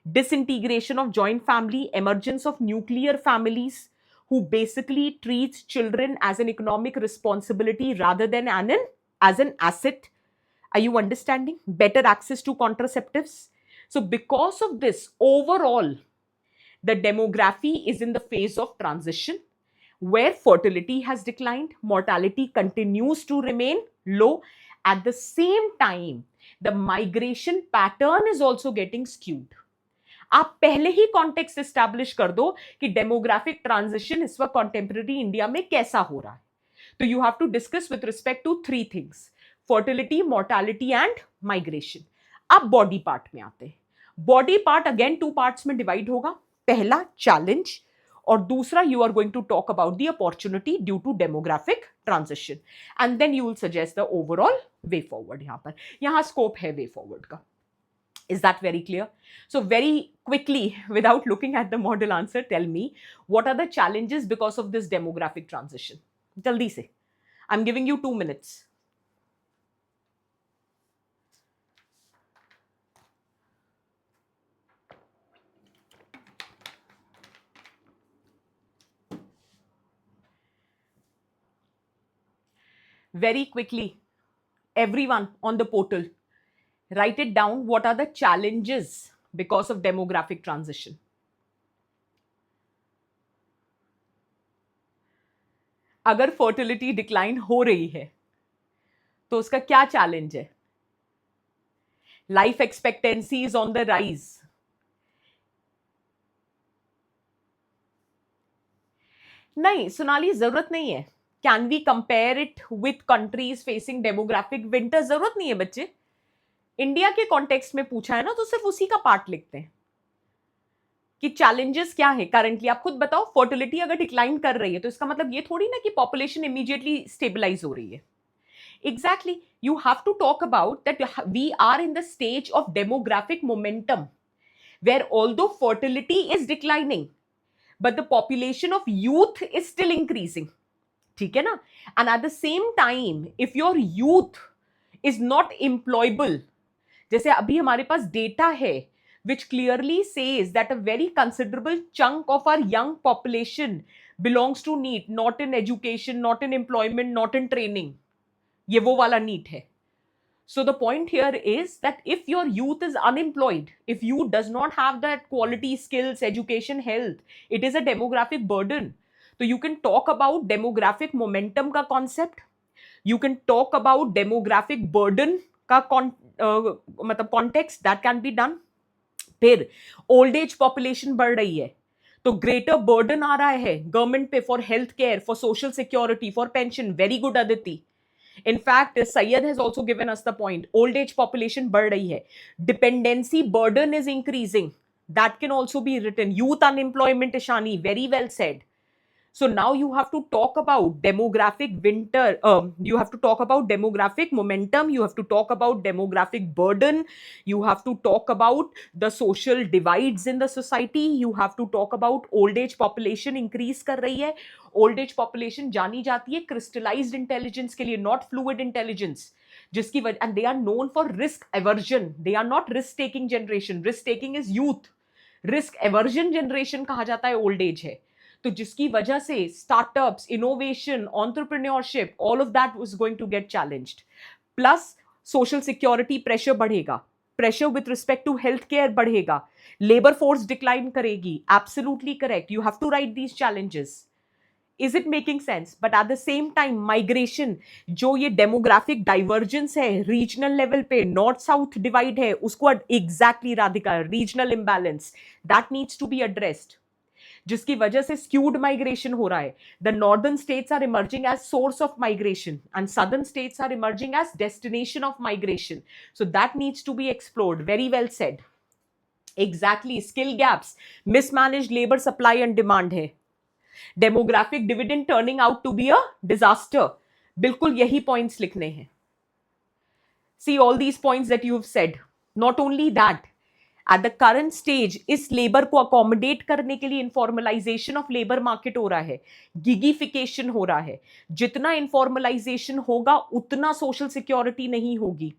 disintegration of joint family, emergence of nuclear families who basically treats children as an economic responsibility rather than as an asset. Are you understanding? Better access to contraceptives. So because of this, overall, the demography is in the phase of transition where fertility has declined, mortality continues to remain low. At the same time, the migration pattern is also getting skewed. आप पहले ही context establish कर दो कि demographic transition इस वक्त contemporary India में कैसा हो रहा है. तो you have to discuss with respect to 3 things: fertility, mortality and migration. अब बॉडी पार्ट में आते हैं. बॉडी पार्ट अगेन 2 पार्ट्स में डिवाइड होगा. पहला चैलेंज, और दूसरा you are going to talk about the opportunity due to demographic transition, and then you will suggest the overall way forward. यहां स्कोप है वे फॉरवर्ड का. Is that very clear? So very quickly, without looking at the model answer, tell me what are the challenges because of this demographic transition? jaldi se. I'm giving you 2 minutes. Very quickly, everyone on the portal, write it down. What are the challenges because of demographic transition? अगर fertility decline हो रही है तो उसका क्या challenge है? Life expectancy is on the rise. नहीं सोनाली, जरूरत नहीं है. Can we compare it with countries facing demographic winter? जरूरत नहीं है बच्चे. इंडिया के कॉन्टेक्स्ट में पूछा है ना, तो सिर्फ उसी का पार्ट लिखते हैं कि चैलेंजेस क्या है करंटली. आप खुद बताओ, फर्टिलिटी अगर डिक्लाइन कर रही है तो इसका मतलब ये थोड़ी ना कि पॉपुलेशन इमीडिएटली स्टेबलाइज हो रही है. Exactly. You have to talk about that we are in the stage of demographic momentum where although fertility is declining, but the population of youth is still increasing. ठीक है ना? And at the same time, if your youth is not employable, जैसे अभी हमारे पास data है which clearly says that a very considerable chunk of our young population belongs to NEET, not in education, not in employment, not in training. ये वो वाला NEET है. So the point here is that if your youth is unemployed, if you does not have that quality skills, education, health, it is a demographic burden. So you can talk about demographic momentum का concept. You can talk about demographic burden का मतलब context that can be done. फिर old age population बढ़ रही है तो greater burden आ रहा है गवर्नमेंट पे for health care, for social security, for pension. Very good Aditi. In fact, Syed has also given us the point. Old age population बढ़ रही है. Dependency burden is increasing. That can also be written. Youth unemployment, Ishani, very well said. So now you have to talk about demographic winter. You have to talk about demographic momentum. You have to talk about demographic burden. You have to talk about the social divides in the society. You have to talk about old age population increase कर रही है. Old age population जानी जाती है crystallized intelligence के लिए, not fluid intelligence. जिसकी वजह, and they are known for risk aversion. They are not risk taking generation. Risk taking is youth. Risk aversion generation कहा जाता है old age है. तो जिसकी वजह से startups, innovation, entrepreneurship, all of that was going to get challenged. Plus social security pressure बढ़ेगा, pressure with respect to health care बढ़ेगा, लेबर फोर्स डिक्लाइन करेगी. Absolutely correct. You have to write these challenges. Is it making sense? But at the same time migration, जो ये demographic divergence है regional level पे, north south divide है, उसको exactly Radhika, regional imbalance, that needs to be addressed. जिसकी वजह से skewed migration हो रहा है. The northern states are emerging as source of migration and southern states are emerging as destination of migration. So that needs to be explored. Very well said. Exactly. Skill gaps, mismanaged labour supply and demand है. Demographic dividend turning out to be a disaster. बिल्कुल यही points लिखने हैं. See all these points that you've said. Not only that, at the current stage इस labour को accommodate करने के लिए इनफॉर्मलाइजेशन ऑफ लेबर मार्केट हो रहा है, गिगिफिकेशन हो रहा है. जितना इनफॉर्मलाइजेशन होगा उतना सोशल सिक्योरिटी नहीं होगी.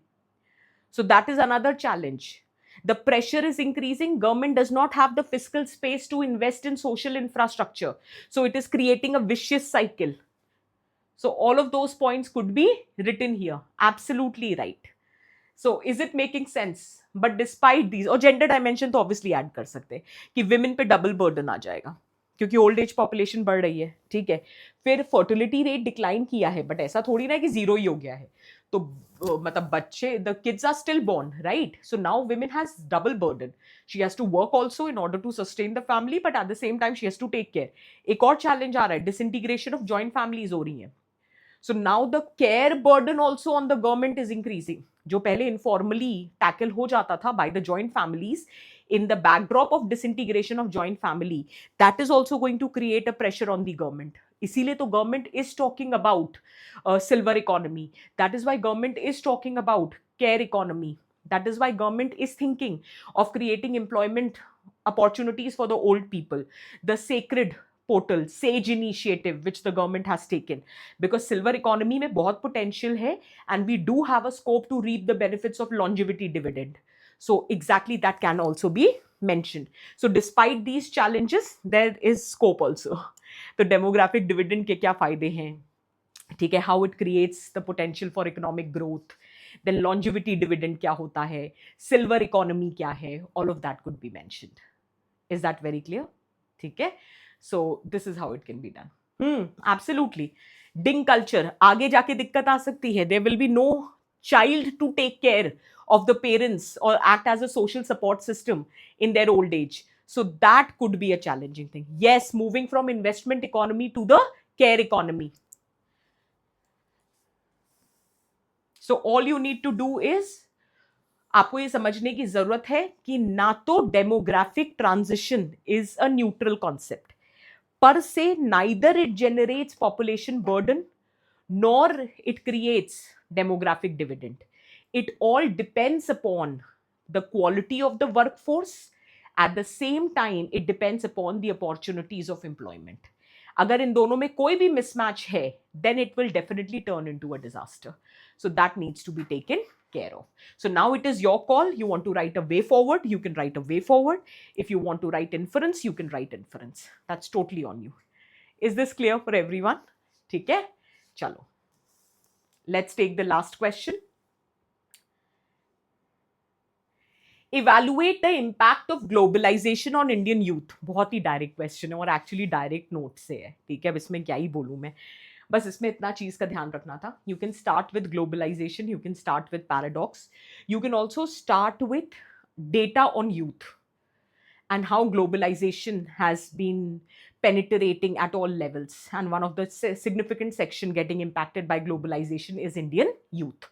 So that is another challenge. The pressure is increasing. Government does not have the fiscal space to invest in social infrastructure. So it is creating a vicious cycle. So all of those points could be written here. Absolutely right. So is it making sense? But despite these, और gender dimension तो obviously add कर सकते हैं कि women पे double burden आ जाएगा क्योंकि old age population बढ़ रही है. ठीक है. फिर फर्टिलिटी रेट डिक्लाइन किया है, बट ऐसा थोड़ी ना है कि जीरो ही हो गया है. तो मतलब बच्चे, the kids are still born, right? So now women has double burden. She has to work also in order to sustain the family, but at the same time she has to take care. एक और challenge आ रहा है, disintegration of joint families हो रही है. So now the care burden also on the government is increasing. जो पहले informally tackle हो जाता था by the joint families, in the backdrop of disintegration of joint family, that is also going to create a pressure on the government. इसीलिए तो government is talking about silver economy. That is why government is talking about care economy. That is why government is thinking of creating employment opportunities for the old people. The sacred portal, SAGE initiative which the government has taken, because silver economy में बहुत potential है and we do have a scope to reap the benefits of longevity dividend. So exactly that can also be mentioned. So despite these challenges, there is scope also. तो demographic dividend के क्या फायदे हैं, ठीक है, how it creates the potential for economic growth, then longevity dividend क्या होता है, silver economy क्या है, all of that could be mentioned. Is that very clear? ठीक है, so this is how it can be done. Absolutely. Ding culture, आगे जाके दिक्कत आ सकती है. There will be no child to take care of the parents or act as a social support system in their old age. So that could be a challenging thing. Yes, moving from investment economy to the care economy. So all you need to do is, आपको ये समझने की जरूरत है कि ना तो demographic transition is a neutral concept पर से, neither it generates population burden nor it creates demographic dividend. It all depends upon the quality of the workforce. At the same time, it depends upon the opportunities of employment. अगर इन दोनों में कोई भी mismatch है, then it will definitely turn into a disaster. So that needs to be taken care of. So now it is your call. You want to write a way forward, you can write a way forward. If you want to write inference, you can write inference. That's totally on you. Is this clear for everyone? ठीक है, चलो. Let's take the last question. Evaluate the impact of globalization on Indian youth. बहुत ही direct question है और actually direct note से है, ठीक है, अब इसमें क्या ही बोलूँ मैं, बस इसमें इतना चीज का ध्यान रखना था. You can start with globalisation, you can start with paradox, you can also start with data on youth and how globalization has been penetrating at all levels. And one of the significant section getting impacted by globalization is Indian youth.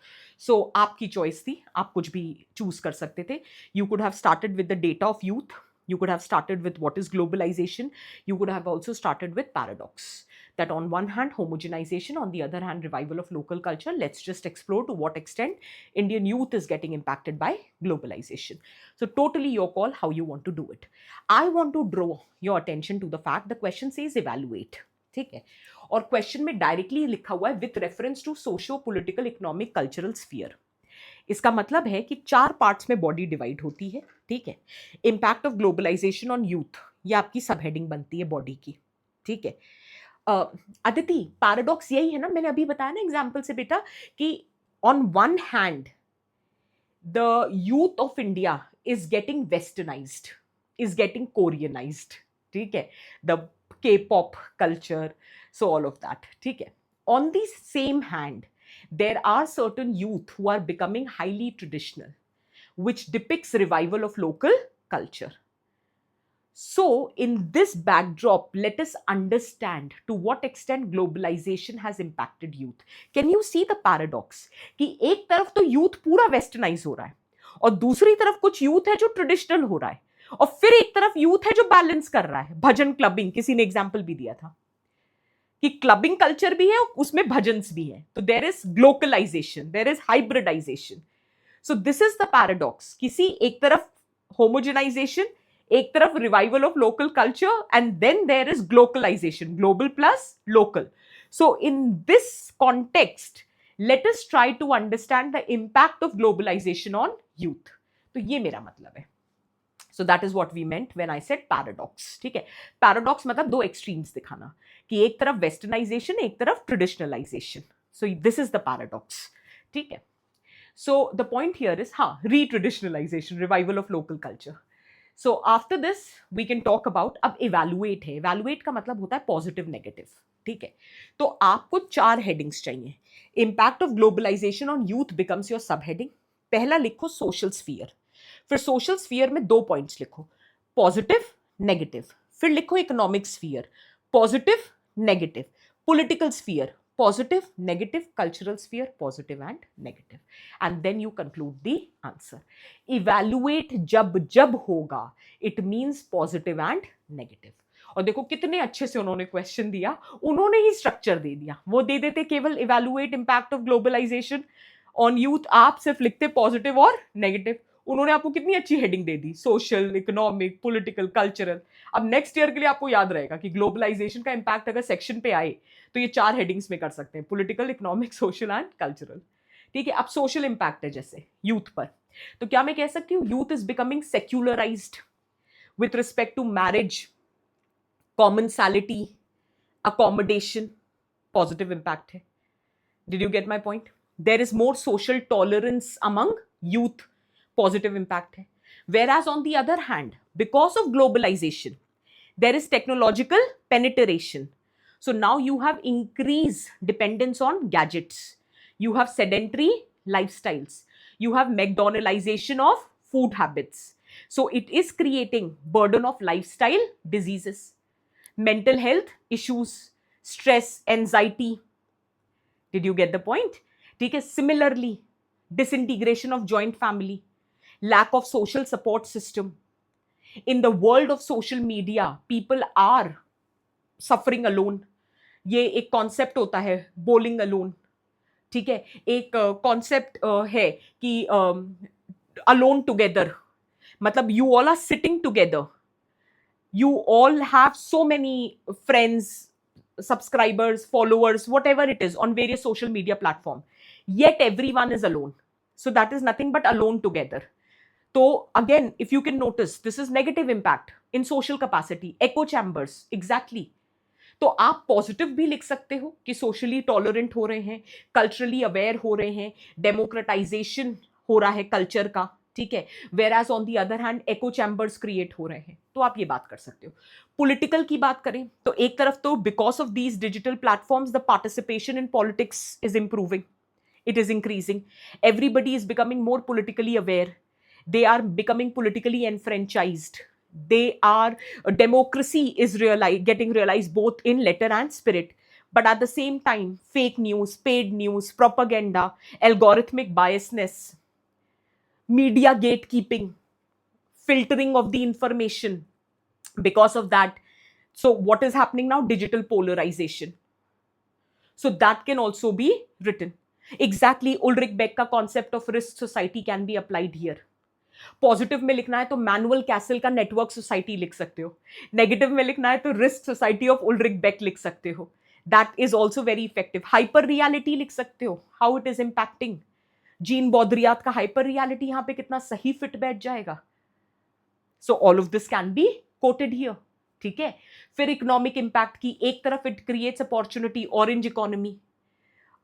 So आपकी choice थी, आप कुछ भी choose कर सकते थे. You could have started with the data of youth. You could have started with what is globalization. You could have also started with paradox. That on one hand, homogenization, on the other hand, revival of local culture. Let's just explore to what extent Indian youth is getting impacted by globalization. So totally your call how you want to do it. I want to draw your attention to the fact the question says evaluate. ठीक है, और question में directly लिखा हुआ है with reference to socio political economic cultural sphere. इसका मतलब है कि 4 पार्ट्स में बॉडी डिवाइड होती है, ठीक है. Impact of globalisation on youth, ये आपकी सब हेडिंग बनती है बॉडी की, ठीक है. अदिति, पैराडॉक्स यही है ना, मैंने अभी बताया ना एग्जाम्पल से बेटा, कि on one hand the youth of India is getting westernised, is getting Koreanised, ठीक है, the K pop culture, so all of that, ठीक है. On the same hand there are certain youth who are becoming highly traditional, which depicts revival of local culture. So in this backdrop, let us understand to what extent globalization has impacted youth. Can you see the paradox कि एक तरफ तो youth पूरा westernise हो रहा है और दूसरी तरफ कुछ youth है जो ट्रेडिशनल हो रहा है, और फिर एक तरफ youth है जो बैलेंस कर रहा है. भजन क्लबिंग, किसी ने एग्जाम्पल भी दिया था कि क्लबिंग कल्चर भी है उसमें भजन्स भी है. तो there is glocalisation, there is hybridisation. So this is the paradox. किसी एक तरफ होमोजेनाइजेशन, एक तरफ revival of local culture, and then there is glocalisation, global plus local. So in this context let us try to understand the impact of globalisation on youth. तो ये मेरा मतलब है. So that is what we meant when I said paradox. ठीक है, paradox मतलब दो extremes दिखाना कि एक तरफ westernization, एक तरफ traditionalization. So this is the paradox. ठीक है. So the point here is re-traditionalization, revival of local culture. So after this we can talk about, अब evaluate है. evaluate का मतलब होता है positive, negative. ठीक है, तो आपको 4 headings चाहिए. Impact of globalization on youth becomes your subheading. पहला लिखो social sphere. फिर सोशल स्फीयर में 2 पॉइंट्स लिखो, पॉजिटिव नेगेटिव. फिर लिखो economic sphere, positive negative. Political sphere, positive negative. Cultural sphere, positive and negative. And then you conclude the answer. Evaluate जब जब होगा it means positive and negative. और देखो कितने अच्छे से उन्होंने क्वेश्चन दिया, उन्होंने ही स्ट्रक्चर दे दिया. वो दे देते केवल evaluate impact of globalisation on youth, आप सिर्फ लिखते पॉजिटिव और नेगेटिव. उन्होंने आपको कितनी अच्छी हेडिंग दे दी, सोशल, इकोनॉमिक, पॉलिटिकल, कल्चरल। अब नेक्स्ट ईयर के लिए आपको याद रहेगा कि ग्लोबलाइजेशन का इंपैक्ट अगर सेक्शन पे आए तो ये 4 हेडिंग्स में कर सकते हैं, political, economic, social and cultural. ठीक है, अब सोशल इंपैक्ट है जैसे यूथ पर, तो क्या मैं कह सकती हूँ youth is becoming secularised with respect to marriage, commensality, accommodation, positive impact hai. Did you get my point? There is more social tolerance among youth, positive impact hai. Whereas on the other hand, because of globalization, there is technological penetration. So now you have increased dependence on gadgets. You have sedentary lifestyles. You have McDonaldization of food habits. So it is creating burden of lifestyle diseases, mental health issues, stress, anxiety. Did you get the point? ठीक है, similarly disintegration of joint family, lack of social support system. In the world of social media, people are suffering alone. ये एक concept होता है bowling alone, ठीक है, एक concept है कि अलोन टुगेदर, मतलब you all are sitting together, you all have so many friends, subscribers, followers, whatever it is on various social media platform, yet everyone is alone. So that is nothing but alone together. So again, if you can notice, this is negative impact in social capacity, echo chambers, exactly. तो आप positive भी लिख सकते हो कि socially tolerant हो रहे हैं, कल्चरली अवेयर हो रहे हैं, डेमोक्रेटाइजेशन हो रहा है कल्चर का, ठीक है, whereas on the other hand echo chambers create हो रहे हैं, तो आप ये बात कर सकते हो। पॉलिटिकल की बात करें तो एक तरफ तो because of these digital platforms the participation in politics is improving, it is increasing, everybody is becoming more politically aware, they are becoming politically enfranchised, they are democracy is getting realized both in letter and spirit. But at the same time, fake news, paid news, propaganda, algorithmic biasness, media gatekeeping, filtering of the information, because of that, so what is happening now? Digital polarization. So that can also be written. Exactly, Ulrich Beck का concept of risk society can be applied here. Positive में लिखना है तो Manuel Castells का network society लिख सकते हो, negative में लिखना है तो risk society of Ulrich Beck लिख सकते हो, that is also very effective. Hyper reality लिख सकते हो, how it is impacting, Jean Baudrillard का हाइपर रियलिटी यहां पे कितना सही फिट बैठ जाएगा। So all of this can be quoted here, ठीक है। फिर इकोनॉमिक इंपैक्ट की एक तरफ it creates opportunity, orange economy,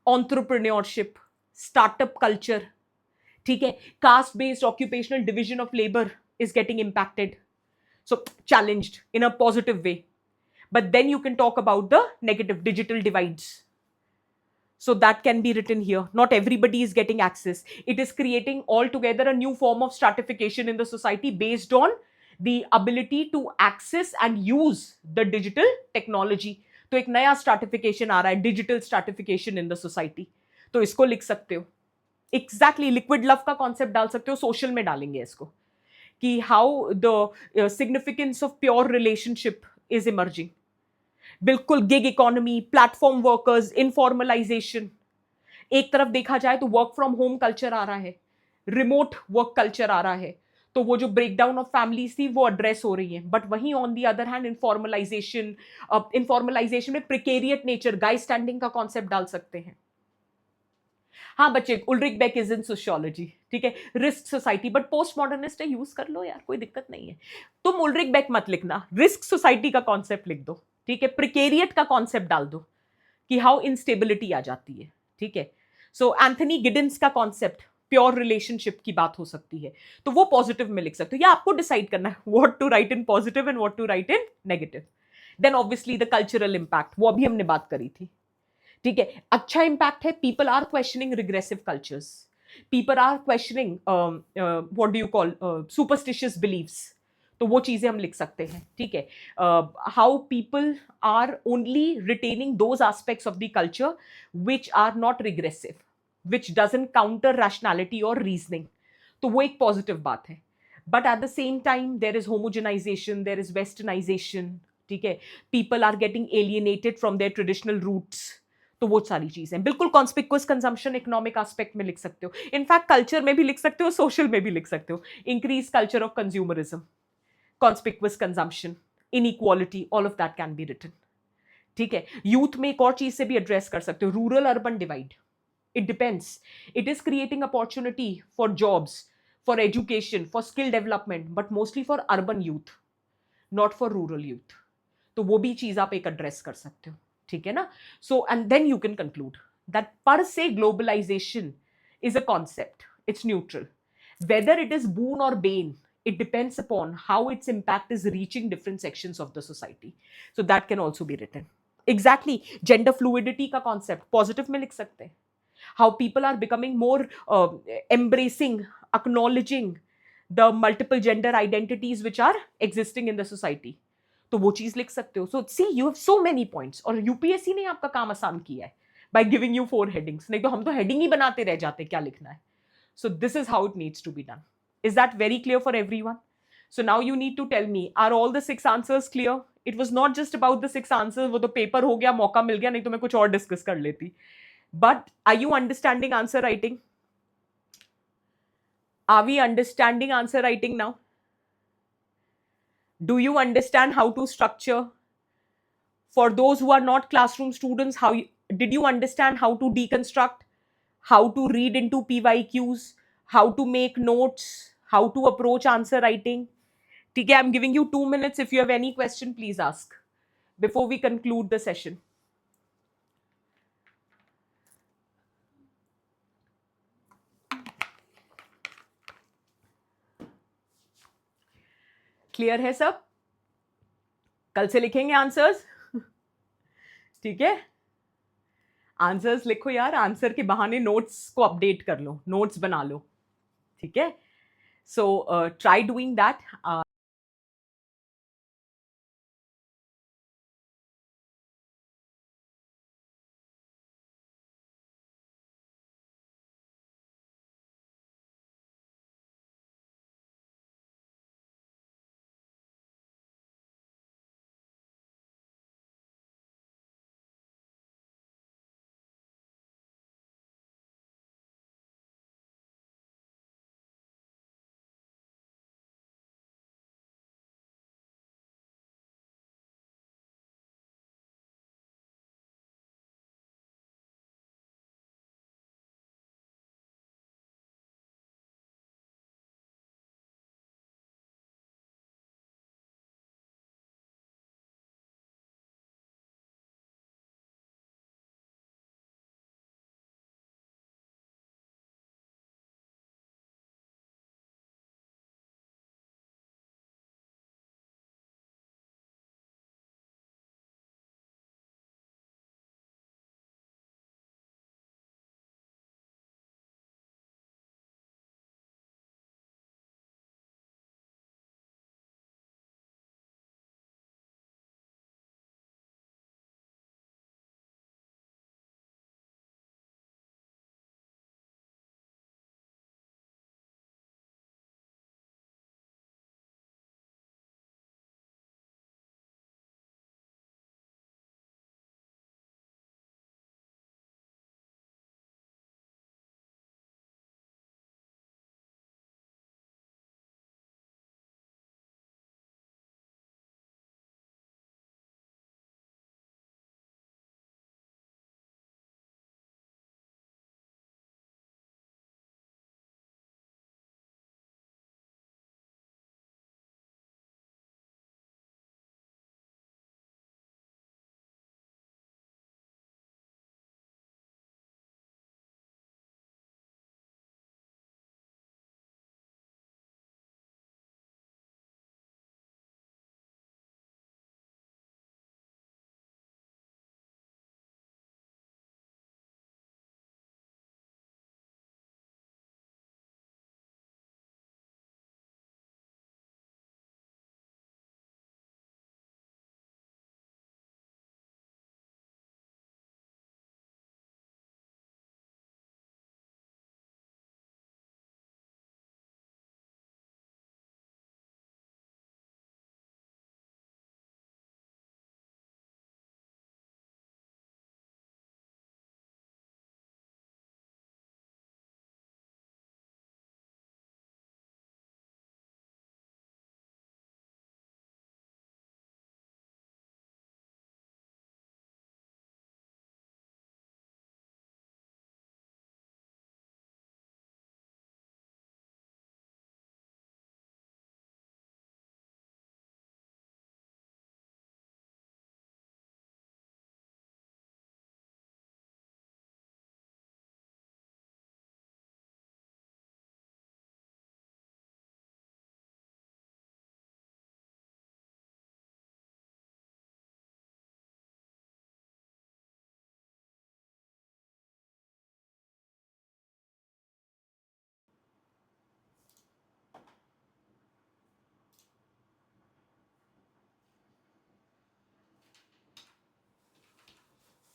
entrepreneurship, startup culture, ठीक है, caste based occupational division of labour is getting impacted, so challenged in a positive way. But then you can talk about the negative, digital divides. So that can be written here. Not everybody is getting access. It is creating altogether a new form of stratification in the society based on the ability to access and use the digital technology. तो एक नया stratification आ रहा है, digital stratification in the society. तो इसको लिख सकते हो. Exactly, liquid love का concept डाल सकते हो, social में डालेंगे इसको, कि how the significance of pure relationship is emerging. बिल्कुल gig economy, platform workers, informalisation, एक तरफ देखा जाए तो वर्क फ्रॉम होम कल्चर आ रहा है, रिमोट वर्क कल्चर आ रहा है, तो वो जो ब्रेकडाउन ऑफ फैमिलीज थी वो एड्रेस हो रही है। बट वहीं on the other hand informalisation में प्रिकेरियट नेचर, गाइड स्टैंडिंग का कॉन्सेप्ट डाल सकते हैं। हाँ बच्चे, Ulrich Beck is in sociology, ठीक है, risk society, but post modernist है, यूज कर लो यार, कोई दिक्कत नहीं है। तुम उल्रिक बेक मत लिखना, रिस्क सोसाइटी का कॉन्सेप्ट लिख दो, ठीक है, प्रिकेरियट का कॉन्सेप्ट डाल दो कि हाउ इंस्टेबिलिटी आ जाती है, ठीक है। सो एंथनी गिडेंस का कॉन्सेप्ट प्योर रिलेशनशिप की बात हो सकती है, तो वो पॉजिटिव में लिख सकते हो, या आपको डिसाइड करना है what to write in positive and what to write in negative. Then obviously the cultural impact, वो अभी हमने बात करी थी, ठीक है। अच्छा इंपैक्ट है, people are questioning regressive cultures, people are questioning what do you call superstitious beliefs, तो वो चीजें हम लिख सकते हैं, ठीक है। How people are only retaining those aspects of the culture which are not regressive, which doesn't counter rationality और रीजनिंग, तो वो एक पॉजिटिव बात है। But at the same time there is homogenisation, there is westernisation, ठीक है, people are getting alienated from there traditional roots, तो वो सारी चीजें बिल्कुल कॉन्स्पिक्वस कंजम्पशन इकोनॉमिक एस्पेक्ट में लिख सकते हो, इनफैक्ट कल्चर में भी लिख सकते हो, सोशल में भी लिख सकते हो. Increase culture of consumerism, conspicuous consumption, inequality, all of that can be written. ठीक है. यूथ में एक और चीज से भी एड्रेस कर सकते हो, rural urban divide. It depends. It is creating opportunity for jobs, for education, for skill development, but mostly for urban youth, not for rural youth. तो वो भी चीज आप एक एड्रेस कर सकते हो. ठीक है ना. So and then you can conclude that per se globalisation is a concept, it's neutral. Whether it is boon or bane, it depends upon how its impact is reaching different sections of the society. So that can also be written. Exactly. Gender fluidity का concept positive में लिख सकते हैं. How people are becoming more embracing, acknowledging the multiple gender identities which are existing in the society. तो वो चीज लिख सकते हो. So see, you have so many points. और यूपीएससी ने आपका काम आसान किया है by giving you 4 headings. नहीं तो हम तो heading ही बनाते रह जाते क्या लिखना है. So this is how it needs to be done. Is that very clear for everyone? So now you need to tell me, are all the 6 answers clear? It was not just about the 6 answers. वो तो paper हो गया, मौका मिल गया, नहीं तो मैं कुछ और डिस्कस कर लेती. But are you understanding answer writing? Are we understanding answer writing now? Do you understand how to structure? For those who are not classroom students, did you understand how to deconstruct, how to read into PYQs, how to make notes, how to approach answer writing? Okay, I'm giving you 2 minutes. If you have any question, please ask before we conclude the session. Clear है सब? कल से लिखेंगे answers. ठीक है. Answers लिखो यार, answer के बहाने नोट्स को अपडेट कर लो, नोट्स बना लो. ठीक है. So try doing that.